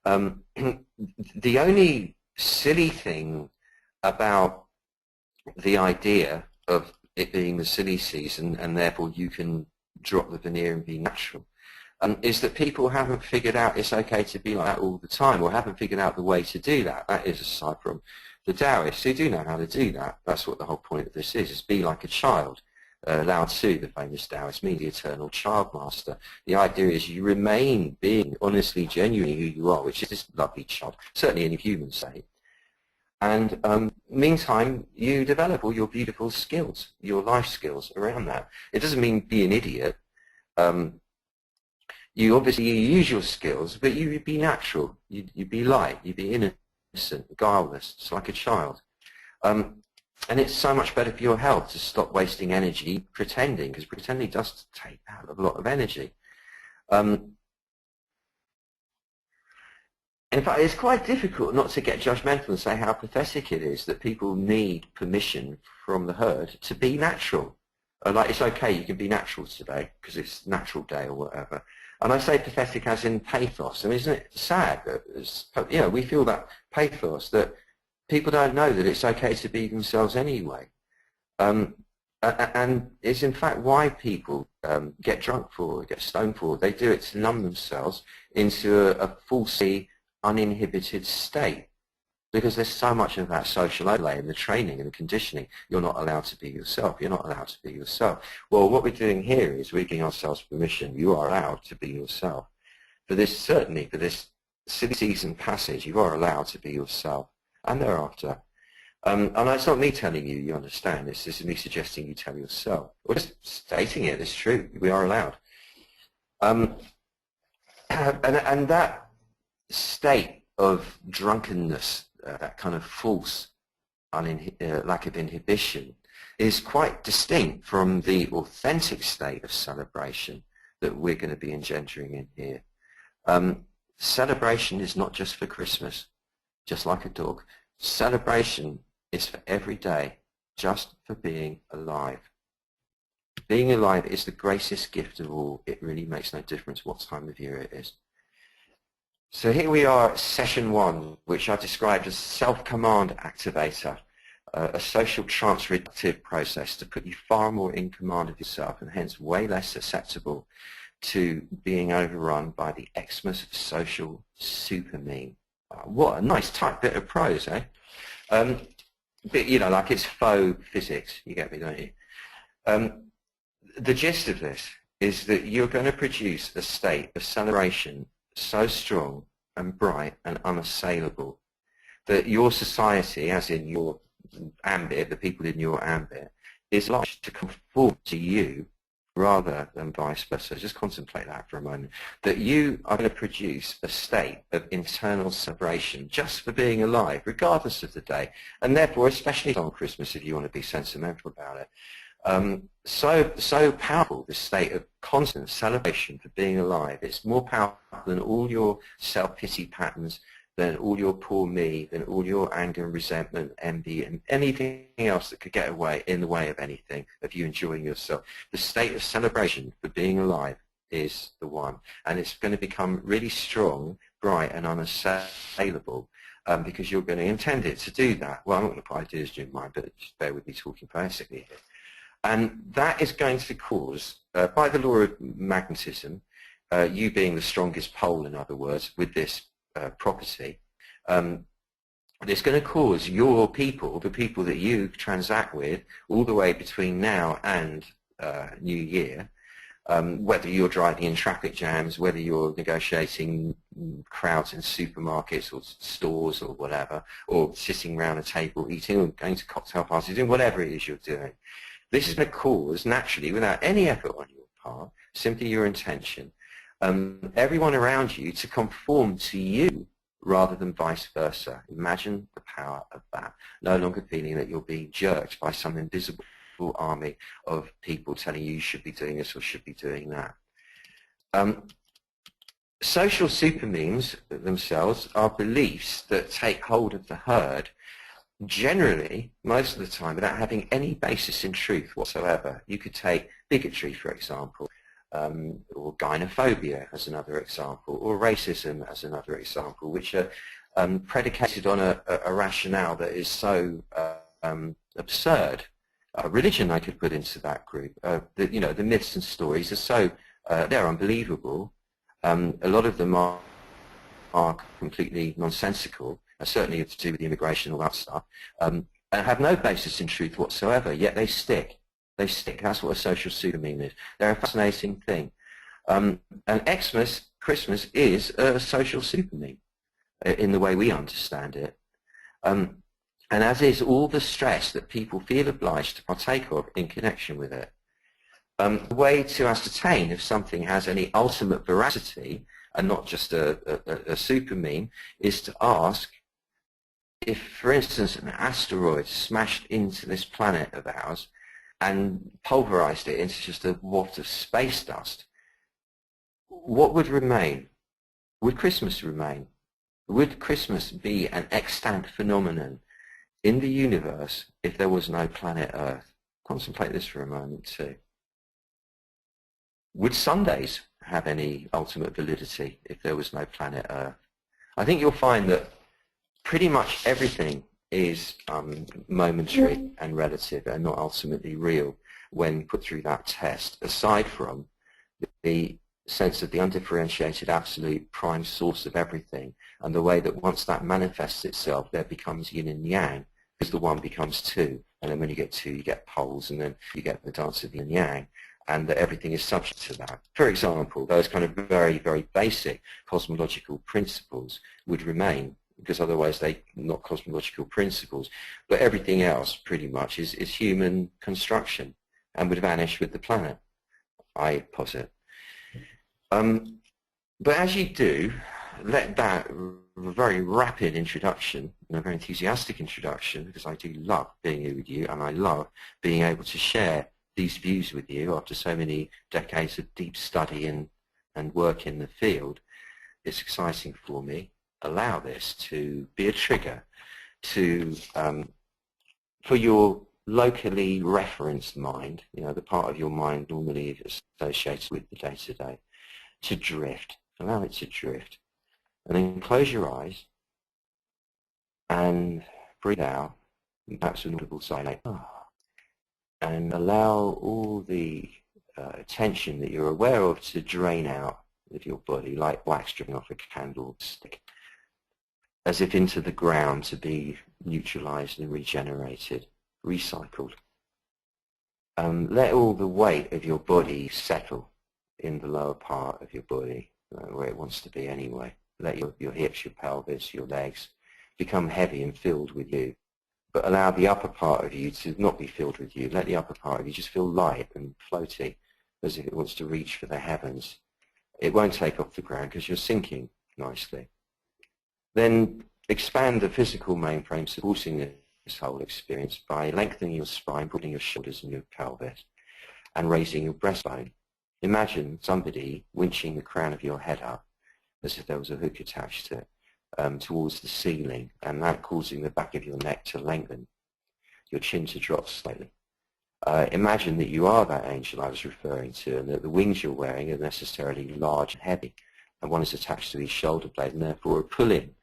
The only silly thing about the idea of it being the silly season, and therefore you can drop the veneer and be natural, is that people haven't figured out it's okay to be like that all the time, or haven't figured out the way to do that. That is aside from the Taoists who do know how to do that. That's what the whole point of this is be like a child. Lao Tzu, the famous Taoist, means the eternal child master. The idea is you remain being honestly, genuinely who you are, which is this lovely child, certainly in a human state. And meantime, you develop all your beautiful skills, your life skills around that. It doesn't mean be an idiot. You obviously use your skills, but you be natural. You be light. You be innocent, guileless. It's like a child. And it's so much better for your health to stop wasting energy pretending, because pretending does take out a lot of energy. In fact, it's quite difficult not to get judgmental and say how pathetic it is that people need permission from the herd to be natural. Like, it's okay, you can be natural today because it's natural day or whatever. And I say pathetic as in pathos. I mean, isn't it sad that we feel that pathos that people don't know that it's okay to be themselves anyway. And it's in fact why people get drunk for, get stoned for. They do it to numb themselves into a falsely uninhibited state, because there's so much of that social overlay and the training and the conditioning. You're not allowed to be yourself. You're not allowed to be yourself. Well, what we're doing here is we're giving ourselves permission. You are allowed to be yourself. For this, certainly for this silly season passage, you are allowed to be yourself. And thereafter. And it's not me telling you, you understand. This is me suggesting you tell yourself. Or just stating it, it's true. We are allowed. And that state of drunkenness, that kind of false lack of inhibition, is quite distinct from the authentic state of celebration that we're going to be engendering in here. Celebration is not just for Christmas, just like a dog. Celebration is for every day, just for being alive. Being alive is the greatest gift of all. It really makes no difference what time of year it is. So here we are at session 1, which I described as self-command activator, a social trance reductive process to put you far more in command of yourself and hence way less susceptible to being overrun by the Xmas of social super me. What a nice tight bit of prose, eh? But, you know, like it's faux physics, you get me, don't you? The gist of this is that you're going to produce a state of celebration so strong and bright and unassailable that your society, as in your ambit, the people in your ambit, is likely to conform to you rather than vice versa. Just contemplate that for a moment. That you are going to produce a state of internal celebration just for being alive, regardless of the day, and therefore, especially on Christmas, if you want to be sentimental about it. So powerful, this state of constant celebration for being alive. It's more powerful than all your self-pity patterns, than all your poor me, than all your anger and resentment, envy, and anything else that could get in the way of anything, of you enjoying yourself. The state of celebration for being alive is the one. And it's going to become really strong, bright, and unassailable because you're going to intend it to do that. Well, I'm not going to put ideas in mind, but just bear with me talking poetically here. And that is going to cause, by the law of magnetism, you being the strongest pole, in other words, with this property, it's going to cause your people, the people that you transact with, all the way between now and New Year, whether you're driving in traffic jams, whether you're negotiating crowds in supermarkets or stores or whatever, or sitting around a table eating or going to cocktail parties, doing whatever it is you're doing. This is going to cause, naturally, without any effort on your part, simply your intention, everyone around you to conform to you rather than vice versa. Imagine the power of that. No longer feeling that you're being jerked by some invisible army of people telling you should be doing this or should be doing that. Social super memes themselves are beliefs that take hold of the herd, generally, most of the time, without having any basis in truth whatsoever. You could take bigotry, for example, or gynophobia as another example, or racism as another example, which are predicated on a rationale that is so absurd. Religion I could put into that group. The myths and stories are so, they're unbelievable. A lot of them are completely nonsensical, certainly to do with the immigration and all that stuff, and have no basis in truth whatsoever, yet they stick. They stick. That's what a social super meme is. They're a fascinating thing. And Xmas, Christmas, is a social super meme in the way we understand it. And as is all the stress that people feel obliged to partake of in connection with it. The way to ascertain if something has any ultimate veracity and not just a super meme is to ask if, for instance, an asteroid smashed into this planet of ours and pulverized it into just a waft of space dust, what would remain? Would Christmas remain? Would Christmas be an extant phenomenon in the universe if there was no planet Earth? Contemplate this for a moment too. Would Sundays have any ultimate validity if there was no planet Earth? I think you'll find that pretty much everything is momentary and relative and not ultimately real when put through that test, aside from the sense of the undifferentiated absolute prime source of everything and the way that once that manifests itself there becomes yin and yang, because the one becomes two, and then when you get two you get poles, and then you get the dance of yin and yang, and that everything is subject to that. For example, those kind of very, very basic cosmological principles would remain, because otherwise they're not cosmological principles. But everything else pretty much is human construction and would vanish with the planet, I posit. But as you do, let that very rapid introduction, and a very enthusiastic introduction, because I do love being here with you and I love being able to share these views with you after so many decades of deep study and work in the field. It's exciting for me. Allow this to be a trigger to for your locally referenced mind, the part of your mind normally associated with the day-to-day, to drift. Allow it to drift. And then close your eyes and breathe out, and perhaps an audible sigh like, oh, and allow all the tension that you're aware of to drain out of your body like wax dripping off a candlestick. as if into the ground to be neutralized and regenerated, recycled. Let all the weight of your body settle in the lower part of your body, where it wants to be anyway. Let your hips, your pelvis, your legs become heavy and filled with you. But allow the upper part of you to not be filled with you. Let the upper part of you just feel light and floaty, as if it wants to reach for the heavens. It won't take off the ground because you're sinking nicely. Then expand the physical mainframe supporting this whole experience by lengthening your spine, broadening your shoulders and your pelvis, and raising your breastbone. Imagine somebody winching the crown of your head up as if there was a hook attached to it towards the ceiling, and that causing the back of your neck to lengthen, your chin to drop slightly. Imagine that you are that angel I was referring to, and that the wings you're wearing are necessarily large and heavy, and one is attached to these shoulder blades, and therefore are pulling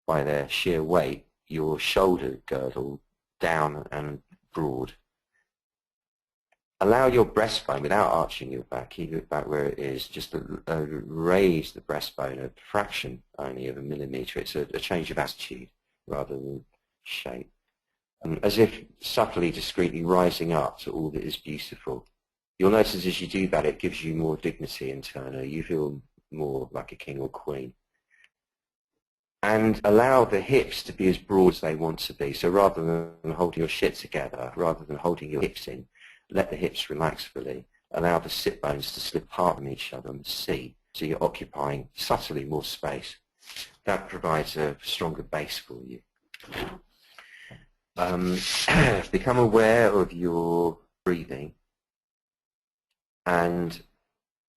by their sheer weight your shoulder girdle down and broad. Allow your breastbone, without arching your back, keep it back where it is, just raise the breastbone a fraction only of a millimetre. It's a change of attitude rather than shape. As if subtly, discreetly rising up to all that is beautiful. You'll notice as you do that, it gives you more dignity internally. You feel more like a king or queen. And allow the hips to be as broad as they want to be. So rather than holding your shit together, rather than holding your hips in, let the hips relax fully. Allow the sit bones to slip apart from each other on the seat, so you're occupying subtly more space. That provides a stronger base for you. Become aware of your breathing, and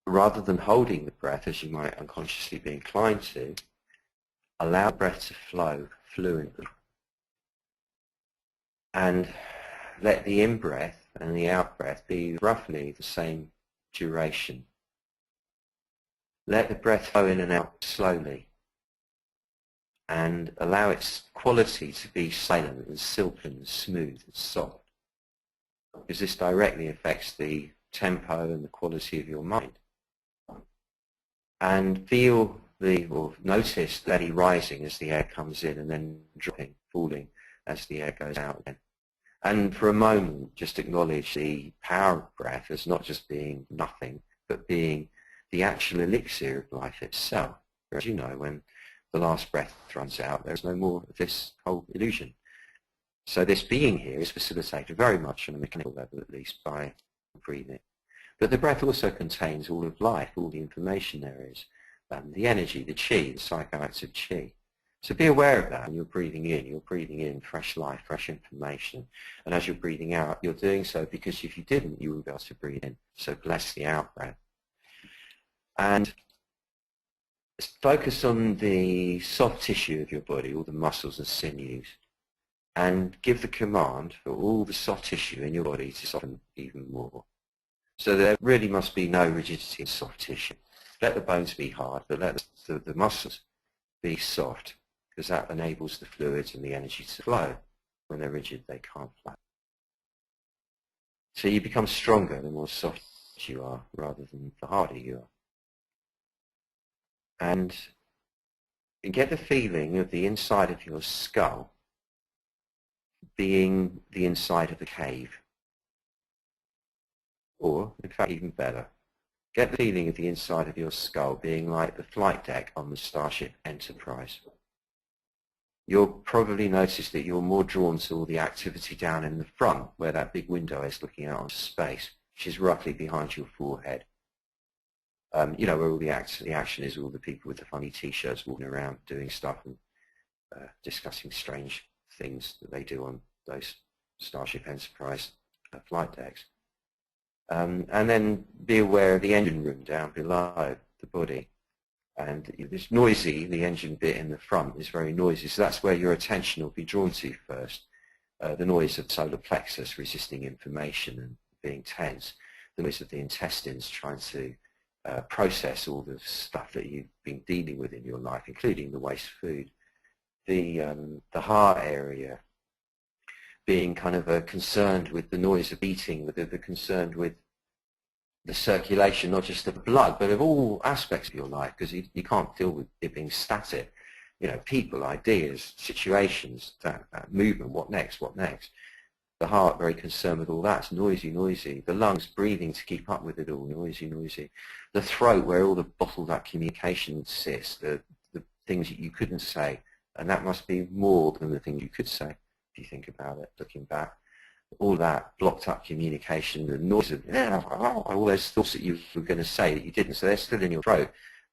rather than holding the breath, as you might unconsciously be inclined to, allow the breath to flow fluently. And let the in-breath and the out-breath be roughly the same duration. Let the breath flow in and out slowly, and allow its quality to be silent and silken and smooth and soft, because this directly affects the tempo and the quality of your mind. And feel or notice the belly rising as the air comes in and then dropping, falling as the air goes out again. And for a moment, just acknowledge the power of breath as not just being nothing, but being the actual elixir of life itself. As you know, when the last breath runs out, there's no more of this whole illusion. So this being here is facilitated very much on a mechanical level, at least, by breathing. But the breath also contains all of life, all the information there is, the energy, the chi, the psychoactive chi. So be aware of that when you're breathing in fresh life, fresh information. And as you're breathing out, you're doing so because if you didn't, you wouldn't be able to breathe in. So bless the out-breath. And focus on the soft tissue of your body, all the muscles and sinews, and give the command for all the soft tissue in your body to soften even more. So there really must be no rigidity in soft tissue. Let the bones be hard, but let the muscles be soft, because that enables the fluids and the energy to flow. When they're rigid, they can't flow. So you become stronger the more soft you are, rather than the harder you are. And get the feeling of the inside of your skull being the inside of a cave. Or, in fact, even better, get the feeling of the inside of your skull being like the flight deck on the Starship Enterprise. You'll probably notice that you're more drawn to all the activity down in the front, where that big window is looking out onto space, which is roughly behind your forehead. You know, where all the action is, all the people with the funny T-shirts walking around doing stuff and discussing strange things that they do on those Starship Enterprise flight decks. And then be aware of the engine room down below the body. And it's noisy, the engine bit in the front is very noisy, so that's where your attention will be drawn to first. The noise of the solar plexus resisting information and being tense, the noise of the intestines trying to process all the stuff that you've been dealing with in your life, including the waste food. The heart area being kind of concerned with the noise of eating, the concerned with the circulation, not just of blood, but of all aspects of your life, because you can't deal with it being static. You know, people, ideas, situations, that movement, what next, what next. The heart, very concerned with all that. It's noisy, noisy. The lungs, breathing to keep up with it all, noisy, noisy. The throat, where all the bottled up communication sits, the things that you couldn't say. And that must be more than the things you could say, if you think about it, looking back. All that blocked up communication, the noise of all those thoughts that you were going to say that you didn't, so they're still in your throat,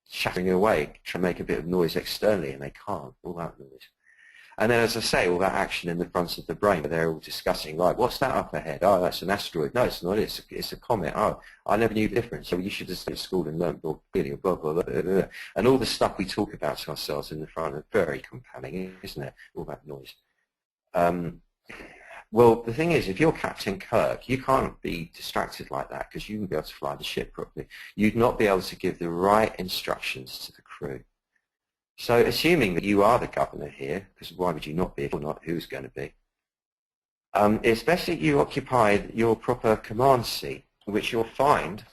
chattering away, trying to make a bit of noise externally, and they can't, all that noise. And then, as I say, all that action in the front of the brain, where they're all discussing, right, what's that up ahead? Oh, that's an asteroid. No, it's not. It's a comet. Oh, I never knew the difference. So you should have stayed at school and learned more clearly, blah, blah, blah, blah, blah. And all the stuff we talk about to ourselves in the front are very compelling, isn't it? All that noise. Well, the thing is, if you're Captain Kirk, you can't be distracted like that because you wouldn't be able to fly the ship properly. You'd not be able to give the right instructions to the crew. So assuming that you are the governor here, because why would you not be if you're not, who's going to be? It's best that you occupy your proper command seat, which you'll find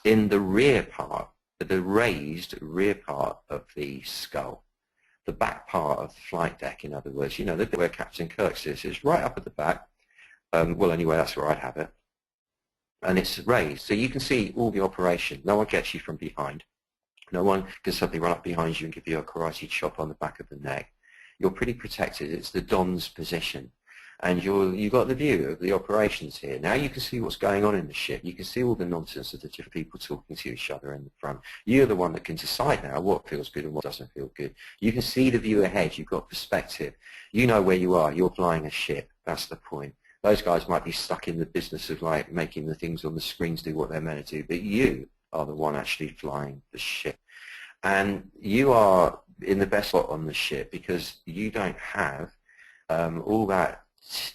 in the rear part, the raised rear part of the skull. The back part of the flight deck, in other words, you know, the bit where Captain Kirk sits is right up at the back. Well, anyway, that's where I'd have it. And it's raised, so you can see all the operation. No one gets you from behind. No one can suddenly run up behind you and give you a karate chop on the back of the neck. You're pretty protected. It's the Don's position. And you've got the view of the operations here. Now you can see what's going on in the ship. You can see all the nonsense of the different people talking to each other in the front. You're the one that can decide now what feels good and what doesn't feel good. You can see the view ahead. You've got perspective. You know where you are. You're flying a ship. That's the point. Those guys might be stuck in the business of like making the things on the screens do what they're meant to do, but you are the one actually flying the ship. And you are in the best spot on the ship because you don't have all that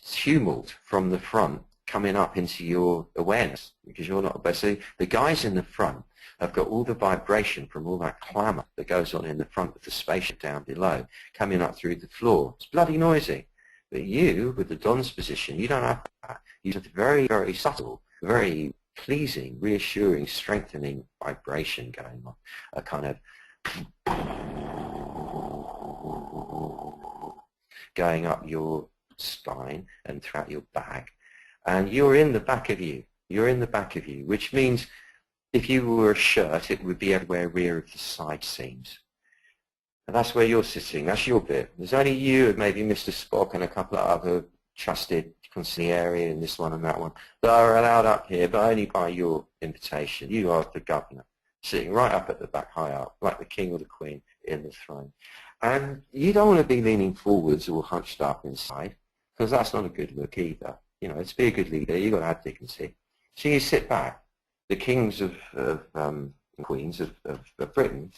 tumult from the front coming up into your awareness because you're not. So the guys in the front have got all the vibration from all that clamour that goes on in the front of the spaceship down below coming up through the floor. It's bloody noisy. But you, with the Don's position, you don't have that. You have very, very subtle, very pleasing, reassuring, strengthening vibration going on. A kind of going up your spine and throughout your back, and you're in the back of you. You're in the back of you, which means if you were a shirt, it would be everywhere rear of the side seams. And that's where you're sitting. That's your bit. There's only you and maybe Mr. Spock and a couple of other trusted consigliere and this one and that one that are allowed up here, but only by your invitation. You are the governor, sitting right up at the back, high up, like the king or the queen in the throne. And you don't want to be leaning forwards or hunched up inside, because that's not a good look either. You know, to be a good leader, you've got to have dignity. So you sit back. The kings and queens of Britain,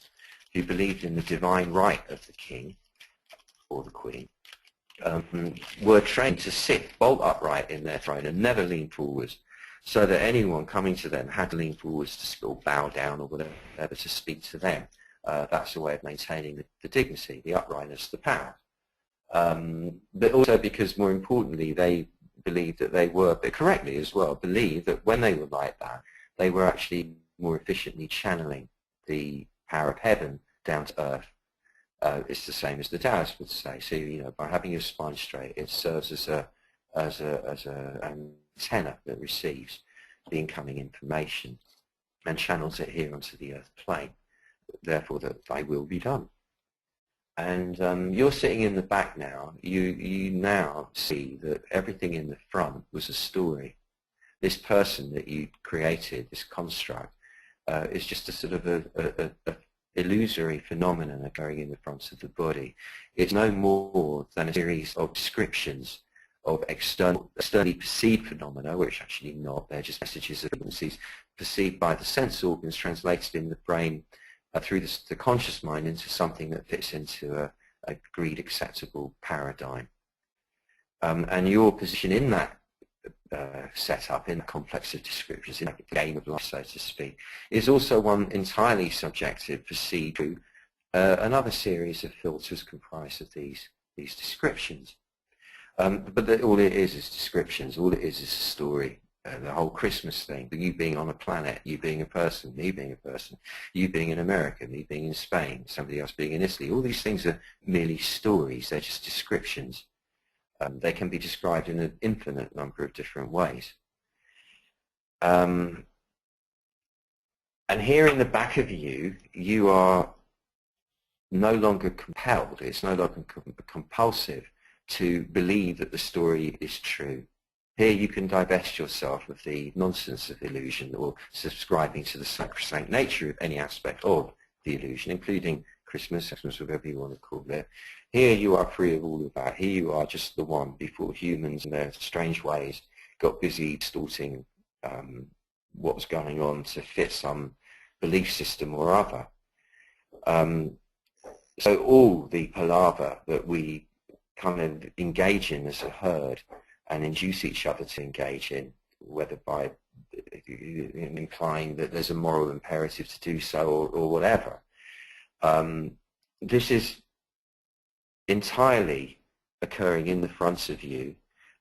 who believed in the divine right of the king or the queen, were trained to sit bolt upright in their throne and never lean forwards, so that anyone coming to them had to lean forwards to still bow down or whatever to speak to them. That's a way of maintaining the dignity, the uprightness, the power. But also because, more importantly, they believed that they were, but correctly as well, believed that when they were like that, they were actually more efficiently channeling the power of heaven down to earth. It's the same as the Taoists would say. So, you know, by having your spine straight, it serves as an antenna that receives the incoming information and channels it here onto the earth plane. Therefore, that thy will be done. And you're sitting in the back now. You now see that everything in the front was a story. This person that you created, this construct, is just a sort of a illusory phenomenon occurring in the front of the body. It's no more than a series of descriptions of externally perceived phenomena, which actually not. They're just messages of frequencies perceived by the sense organs, translated in the brain through the conscious mind into something that fits into a agreed acceptable paradigm. And your position in that setup, in the complex of descriptions, in that game of life, so to speak, is also one entirely subjective, perceived through another series of filters comprised of these descriptions. But all it is descriptions. All it is a story. the whole Christmas thing, you being on a planet, you being a person, me being a person, you being in America, me being in Spain, somebody else being in Italy. All these things are merely stories. They're just descriptions. They can be described in an infinite number of different ways. And here in the back of you, you are no longer compelled, it's no longer compulsive to believe that the story is true. Here you can divest yourself of the nonsense of illusion or subscribing to the sacrosanct nature of any aspect of the illusion, including Christmas, whatever you want to call it. Here you are free of all of that. Here you are just the one before humans in their strange ways got busy distorting what was going on to fit some belief system or other. So all the palaver that we kind of engage in as a herd and induce each other to engage in, whether by implying that there's a moral imperative to do so or whatever, this is entirely occurring in the front of you,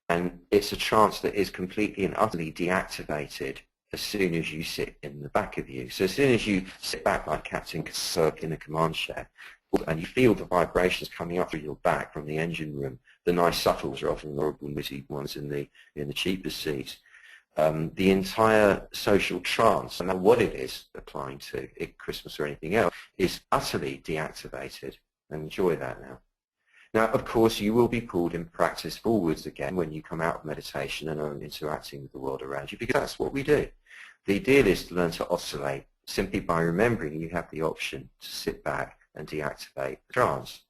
and it's a trance that is completely and utterly deactivated as soon as you sit in the back of you. So as soon as you sit back like Captain Kirk in a command chair, and you feel the vibrations coming up through your back from the engine room, the nice shuttles rather than the horrible witty ones in the cheaper seats, the entire social trance, no matter what it is applying to Christmas or anything else, is utterly deactivated. And enjoy that now. Now, of course, you will be pulled in practice forwards again when you come out of meditation and are interacting with the world around you, because that's what we do. The ideal is to learn to oscillate simply by remembering you have the option to sit back and deactivate the trance.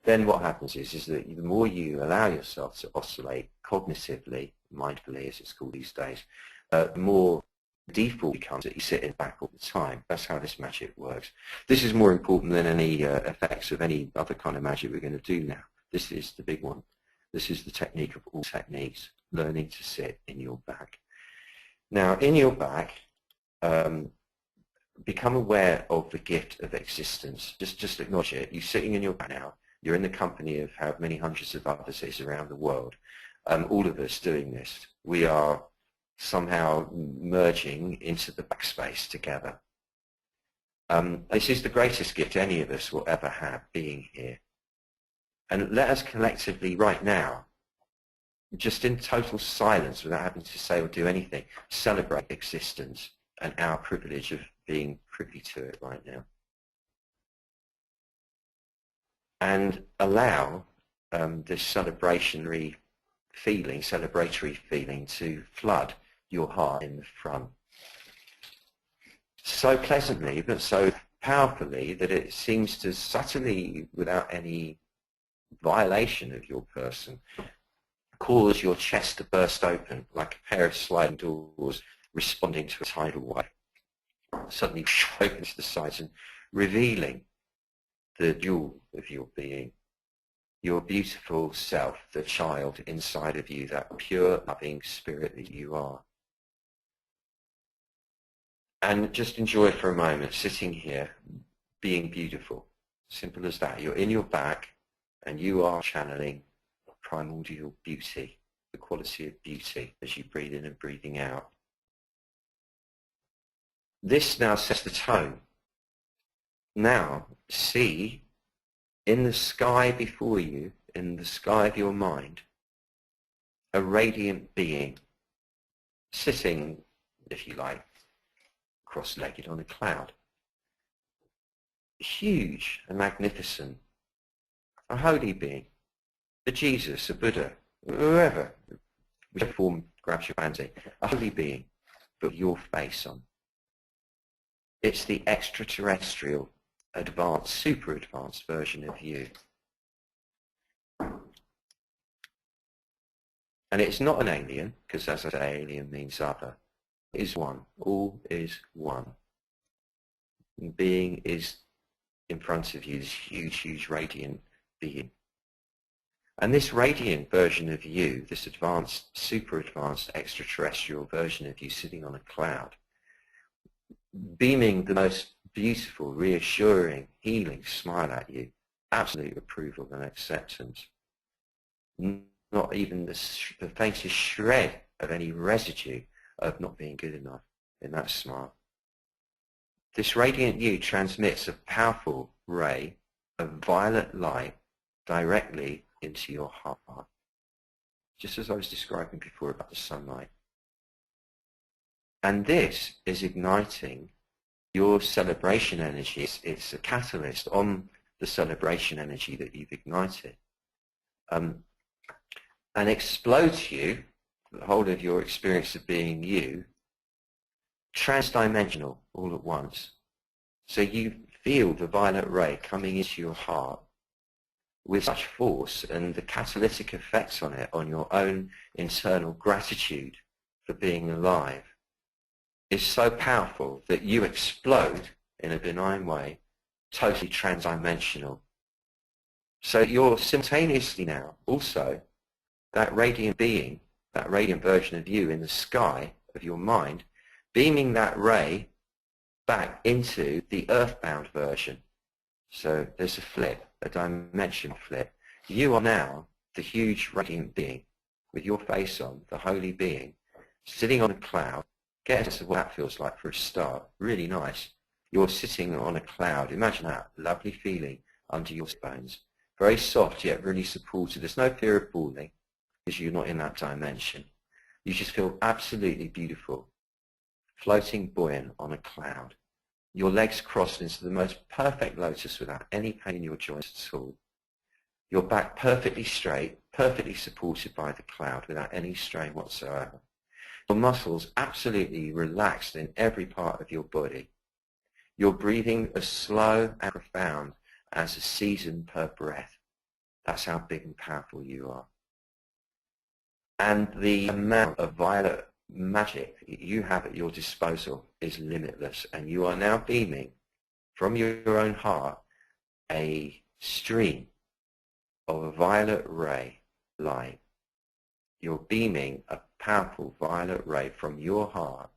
Then what happens is that the more you allow yourself to oscillate cognitively, mindfully as it's called these days, the more default becomes that you sit in back all the time. That's how this magic works. This is more important than any effects of any other kind of magic we're going to do now. This is the big one. This is the technique of all techniques, learning to sit in your back. Now, in your back, become aware of the gift of existence. Just acknowledge it. You're sitting in your back now. You're in the company of how many hundreds of others is around the world. All of us doing this. We are somehow merging into the backspace together. This is the greatest gift any of us will ever have, being here. And let us collectively right now, just in total silence without having to say or do anything, celebrate existence and our privilege of being privy to it right now. And allow this celebratory feeling to flood your heart in the front. So pleasantly, but so powerfully that it seems to subtly, without any violation of your person, cause your chest to burst open like a pair of sliding doors responding to a tidal wave. Suddenly open to the sides and revealing the jewel of your being, your beautiful self, the child inside of you, that pure, loving spirit that you are. And just enjoy for a moment sitting here, being beautiful. Simple as that. You're in your back and you are channeling primordial beauty, the quality of beauty as you breathe in and breathing out. This now sets the tone. Now see in the sky before you, in the sky of your mind, a radiant being sitting, if you like, cross-legged on a cloud. Huge and magnificent. A holy being. A Jesus, a Buddha, whoever, whichever form grabs your fancy. A holy being, but with your face on. It's the extraterrestrial, advanced, super advanced version of you. And it's not an alien, because as I say, alien means other. It is one. All is one. And being is in front of you, this huge, huge radiant being. And this radiant version of you, this advanced, super advanced extraterrestrial version of you sitting on a cloud, beaming the most beautiful, reassuring, healing smile at you, absolute approval and acceptance. Not even the faintest shred of any residue of not being good enough, and that's smart. This radiant you transmits a powerful ray of violet light directly into your heart, just as I was describing before about the sunlight. And this is igniting your celebration energy. It's a catalyst on the celebration energy that you've ignited, and explodes you, the whole of your experience of being you, transdimensional all at once. So you feel the violet ray coming into your heart with such force, and the catalytic effects on it, on your own internal gratitude for being alive, is so powerful that you explode in a benign way, totally transdimensional. So you're simultaneously now also that radiant being, that radiant version of you in the sky of your mind, beaming that ray back into the earthbound version. So there's a flip, a dimension flip. You are now the huge radiant being with your face on, the holy being, sitting on a cloud. Get a sense of what that feels like for a start. Really nice. You're sitting on a cloud. Imagine that lovely feeling under your bones. Very soft yet really supported. There's no fear of falling because you're not in that dimension. You just feel absolutely beautiful, floating buoyant on a cloud. Your legs crossed into the most perfect lotus without any pain in your joints at all. Your back perfectly straight, perfectly supported by the cloud without any strain whatsoever. Your muscles absolutely relaxed in every part of your body. You're breathing as slow and profound as a season per breath. That's how big and powerful you are. And the amount of violet magic you have at your disposal is limitless, and you are now beaming from your own heart a stream of a violet ray light. You're beaming a powerful violet ray from your heart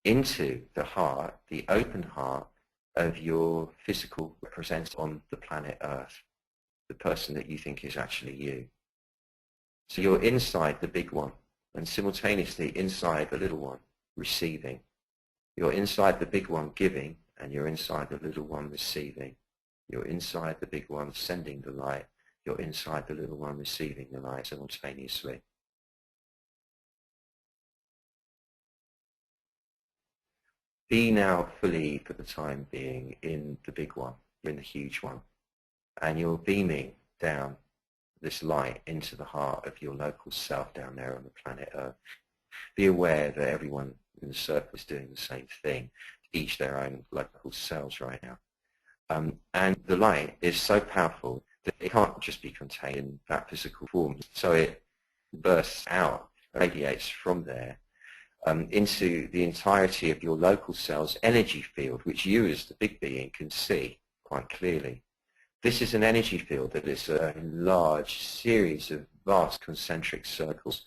into the heart, the open heart of your physical representative on the planet Earth, the person that you think is actually you. So you're inside the big one, and simultaneously inside the little one, receiving. You're inside the big one giving, and you're inside the little one receiving. You're inside the big one sending the light. You're inside the little one receiving the light simultaneously. Be now fully, for the time being, in the big one, in the huge one. And you're beaming down this light into the heart of your local self down there on the planet Earth. Be aware that everyone in the circle is doing the same thing, each their own local selves right now. And the light is so powerful that it can't just be contained in that physical form. So it bursts out, radiates from there into the entirety of your local cell's energy field, which you as the big being can see quite clearly. This is an energy field that is a large series of vast concentric circles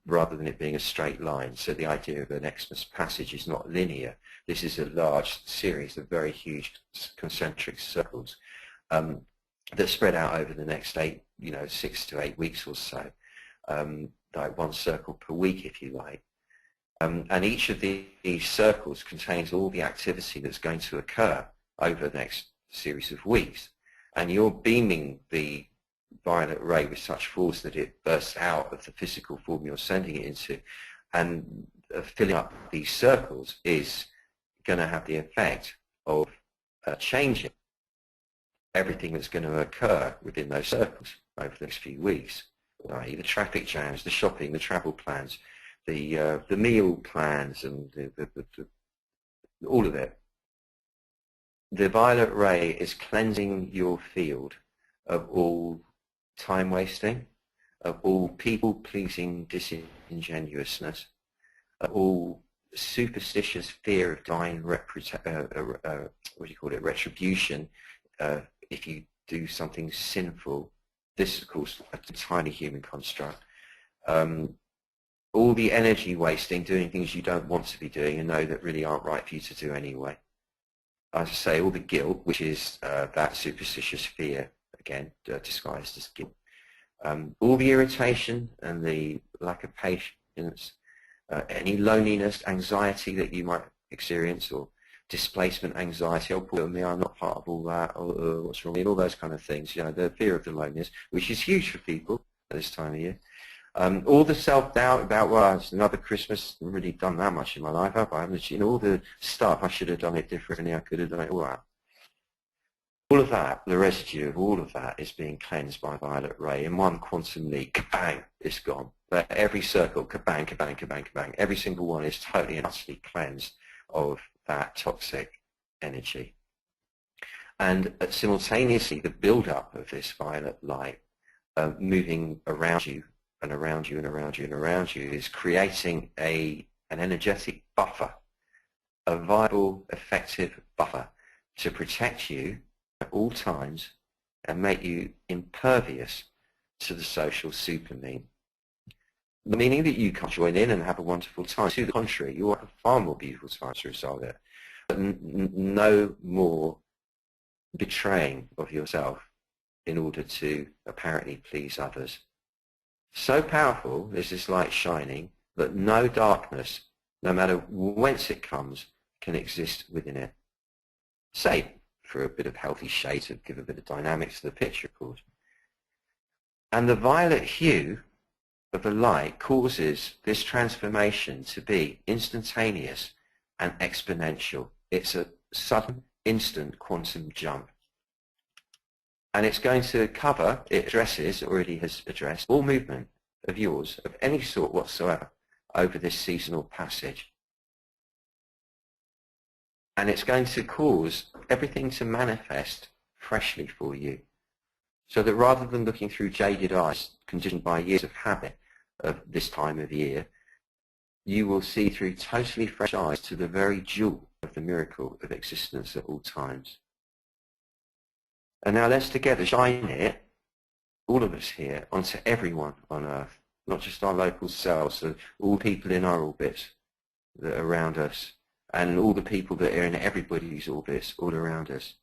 rather than it being a straight line. So the idea of an Xmas passage is not linear. This is a large series of very huge concentric circles that spread out over the next 6 to 8 weeks or so, like one circle per week, if you like. And each of these circles contains all the activity that's going to occur over the next series of weeks. And you're beaming the violet ray with such force that it bursts out of the physical form you're sending it into, and filling up these circles is going to have the effect of changing everything that's going to occur within those circles over the next few weeks, i.e. the traffic jams, the shopping, the travel plans, the meal plans, and all of it. The violet ray is cleansing your field of all time wasting, of all people-pleasing disingenuousness, of all superstitious fear of divine retribution if you do something sinful. This, of course, a tiny human construct. All the energy wasting, doing things you don't want to be doing and know that really aren't right for you to do anyway. As I say, all the guilt, which is that superstitious fear, again, disguised as guilt. All the irritation and the lack of patience any loneliness, anxiety that you might experience, or displacement anxiety, oh poor me, I'm not part of all that, or what's wrong with me, all those kind of things, you know, the fear of the loneliness, which is huge for people at this time of year. All the self-doubt about, well, it's another Christmas, I haven't really done that much in my life, have I? You know, all the stuff, I should have done it differently, I could have done it, all that. All of that, the residue of all of that is being cleansed by violet ray. In one quantum leap, kabang, it's gone. But every circle, kabang, kabang, kabang, kabang, every single one is totally and utterly cleansed of that toxic energy. And simultaneously, the build-up of this violet light moving around you and around you and around you and around you is creating an energetic buffer, a viable, effective buffer to protect you at all times and make you impervious to the social supermean. Meaning that you can join in and have a wonderful time. To the contrary, you will have a far more beautiful time as a result of it. But no more betraying of yourself in order to apparently please others. So powerful is this light shining that no darkness, no matter whence it comes, can exist within it. Save for a bit of healthy shade to give a bit of dynamics to the picture, of course. And the violet hue of the light causes this transformation to be instantaneous and exponential. It's a sudden, instant quantum jump. And it's going to cover, it addresses, already has addressed, all movement of yours, of any sort whatsoever, over this seasonal passage. And it's going to cause everything to manifest freshly for you. So that rather than looking through jaded eyes, conditioned by years of habit of this time of year, you will see through totally fresh eyes to the very jewel of the miracle of existence at all times. And now let's together shine it, all of us here, onto everyone on earth, not just our local selves, so all people in our orbits that are around us, and all the people that are in everybody's orbits all around us,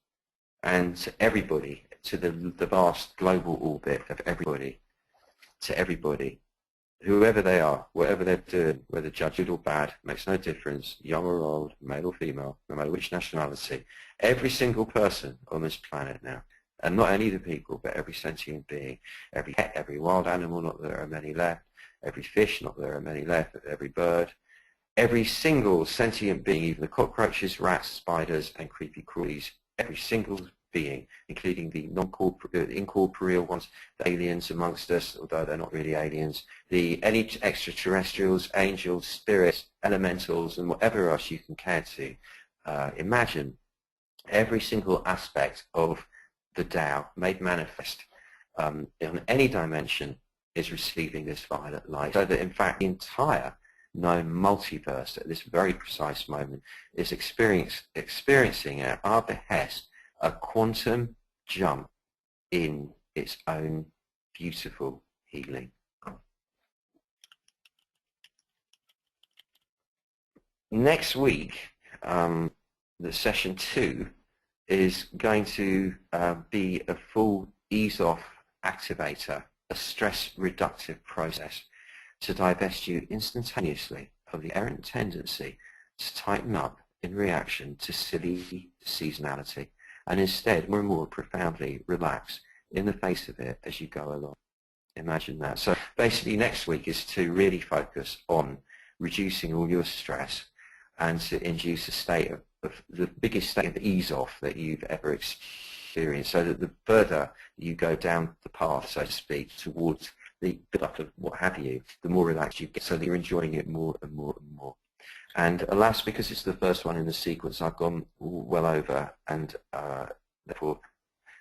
and to everybody, to the vast global orbit of everybody, to everybody, whoever they are, whatever they're doing, whether judged good or bad, makes no difference, young or old, male or female, no matter which nationality, every single person on this planet now, and not only the people, but every sentient being, every pet, every wild animal, not that there are many left, every fish, not that there are many left, every bird, every single sentient being, even the cockroaches, rats, spiders, and creepy crawlies, every single being, including the incorporeal ones, the aliens amongst us, although they're not really aliens, any extraterrestrials, angels, spirits, elementals, and whatever else you can care to imagine, every single aspect of the Tao made manifest in any dimension is receiving this violet light, so that in fact the entire known multiverse at this very precise moment is experiencing at our behest a quantum jump in its own beautiful healing. Next week, the session 2 is going to be a full ease-off activator, a stress reductive process to divest you instantaneously of the errant tendency to tighten up in reaction to silly seasonality, and instead more and more profoundly relax in the face of it as you go along. Imagine that. So basically next week is to really focus on reducing all your stress and to induce a state of the biggest state of ease off that you've ever experienced, so that the further you go down the path, so to speak, towards the build-up of what have you, the more relaxed you get, so that you're enjoying it more and more and more. And alas, because it's the first one in the sequence, I've gone well over and therefore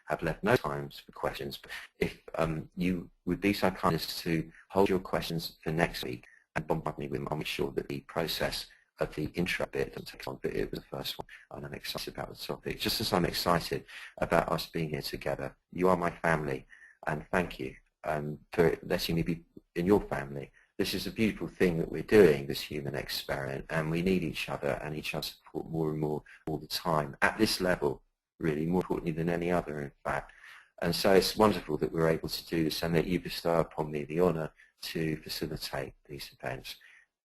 have left no time for questions. But if you would be so kind as to hold your questions for next week and bombard me with them, I'll make sure that the process of the intro bit doesn't take long, but it was the first one, and I'm excited about the topic. Just as I'm excited about us being here together, you are my family, and thank you for letting me be in your family. This is a beautiful thing that we're doing, this human experiment, and we need each other and each other's support more and more all the time, at this level, really, more importantly than any other, in fact. And so it's wonderful that we're able to do this and that you bestow upon me the honour to facilitate these events.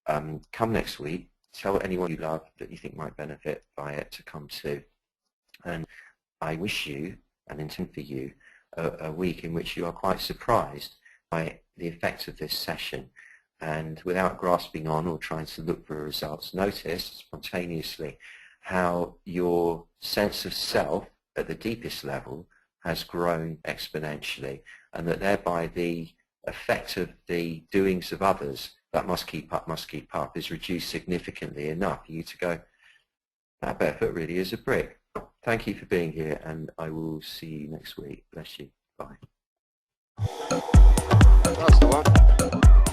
come next week. Tell anyone you love that you think might benefit by it to come too. And I wish you, and intend for you, a week in which you are quite surprised by the effect of this session. And without grasping on or trying to look for results, notice spontaneously how your sense of self at the deepest level has grown exponentially, and that thereby the effect of the doings of others, that must keep up, is reduced significantly enough for you to go, that barefoot really is a brick. Thank you for being here, and I will see you next week. Bless you. Bye. That's the one.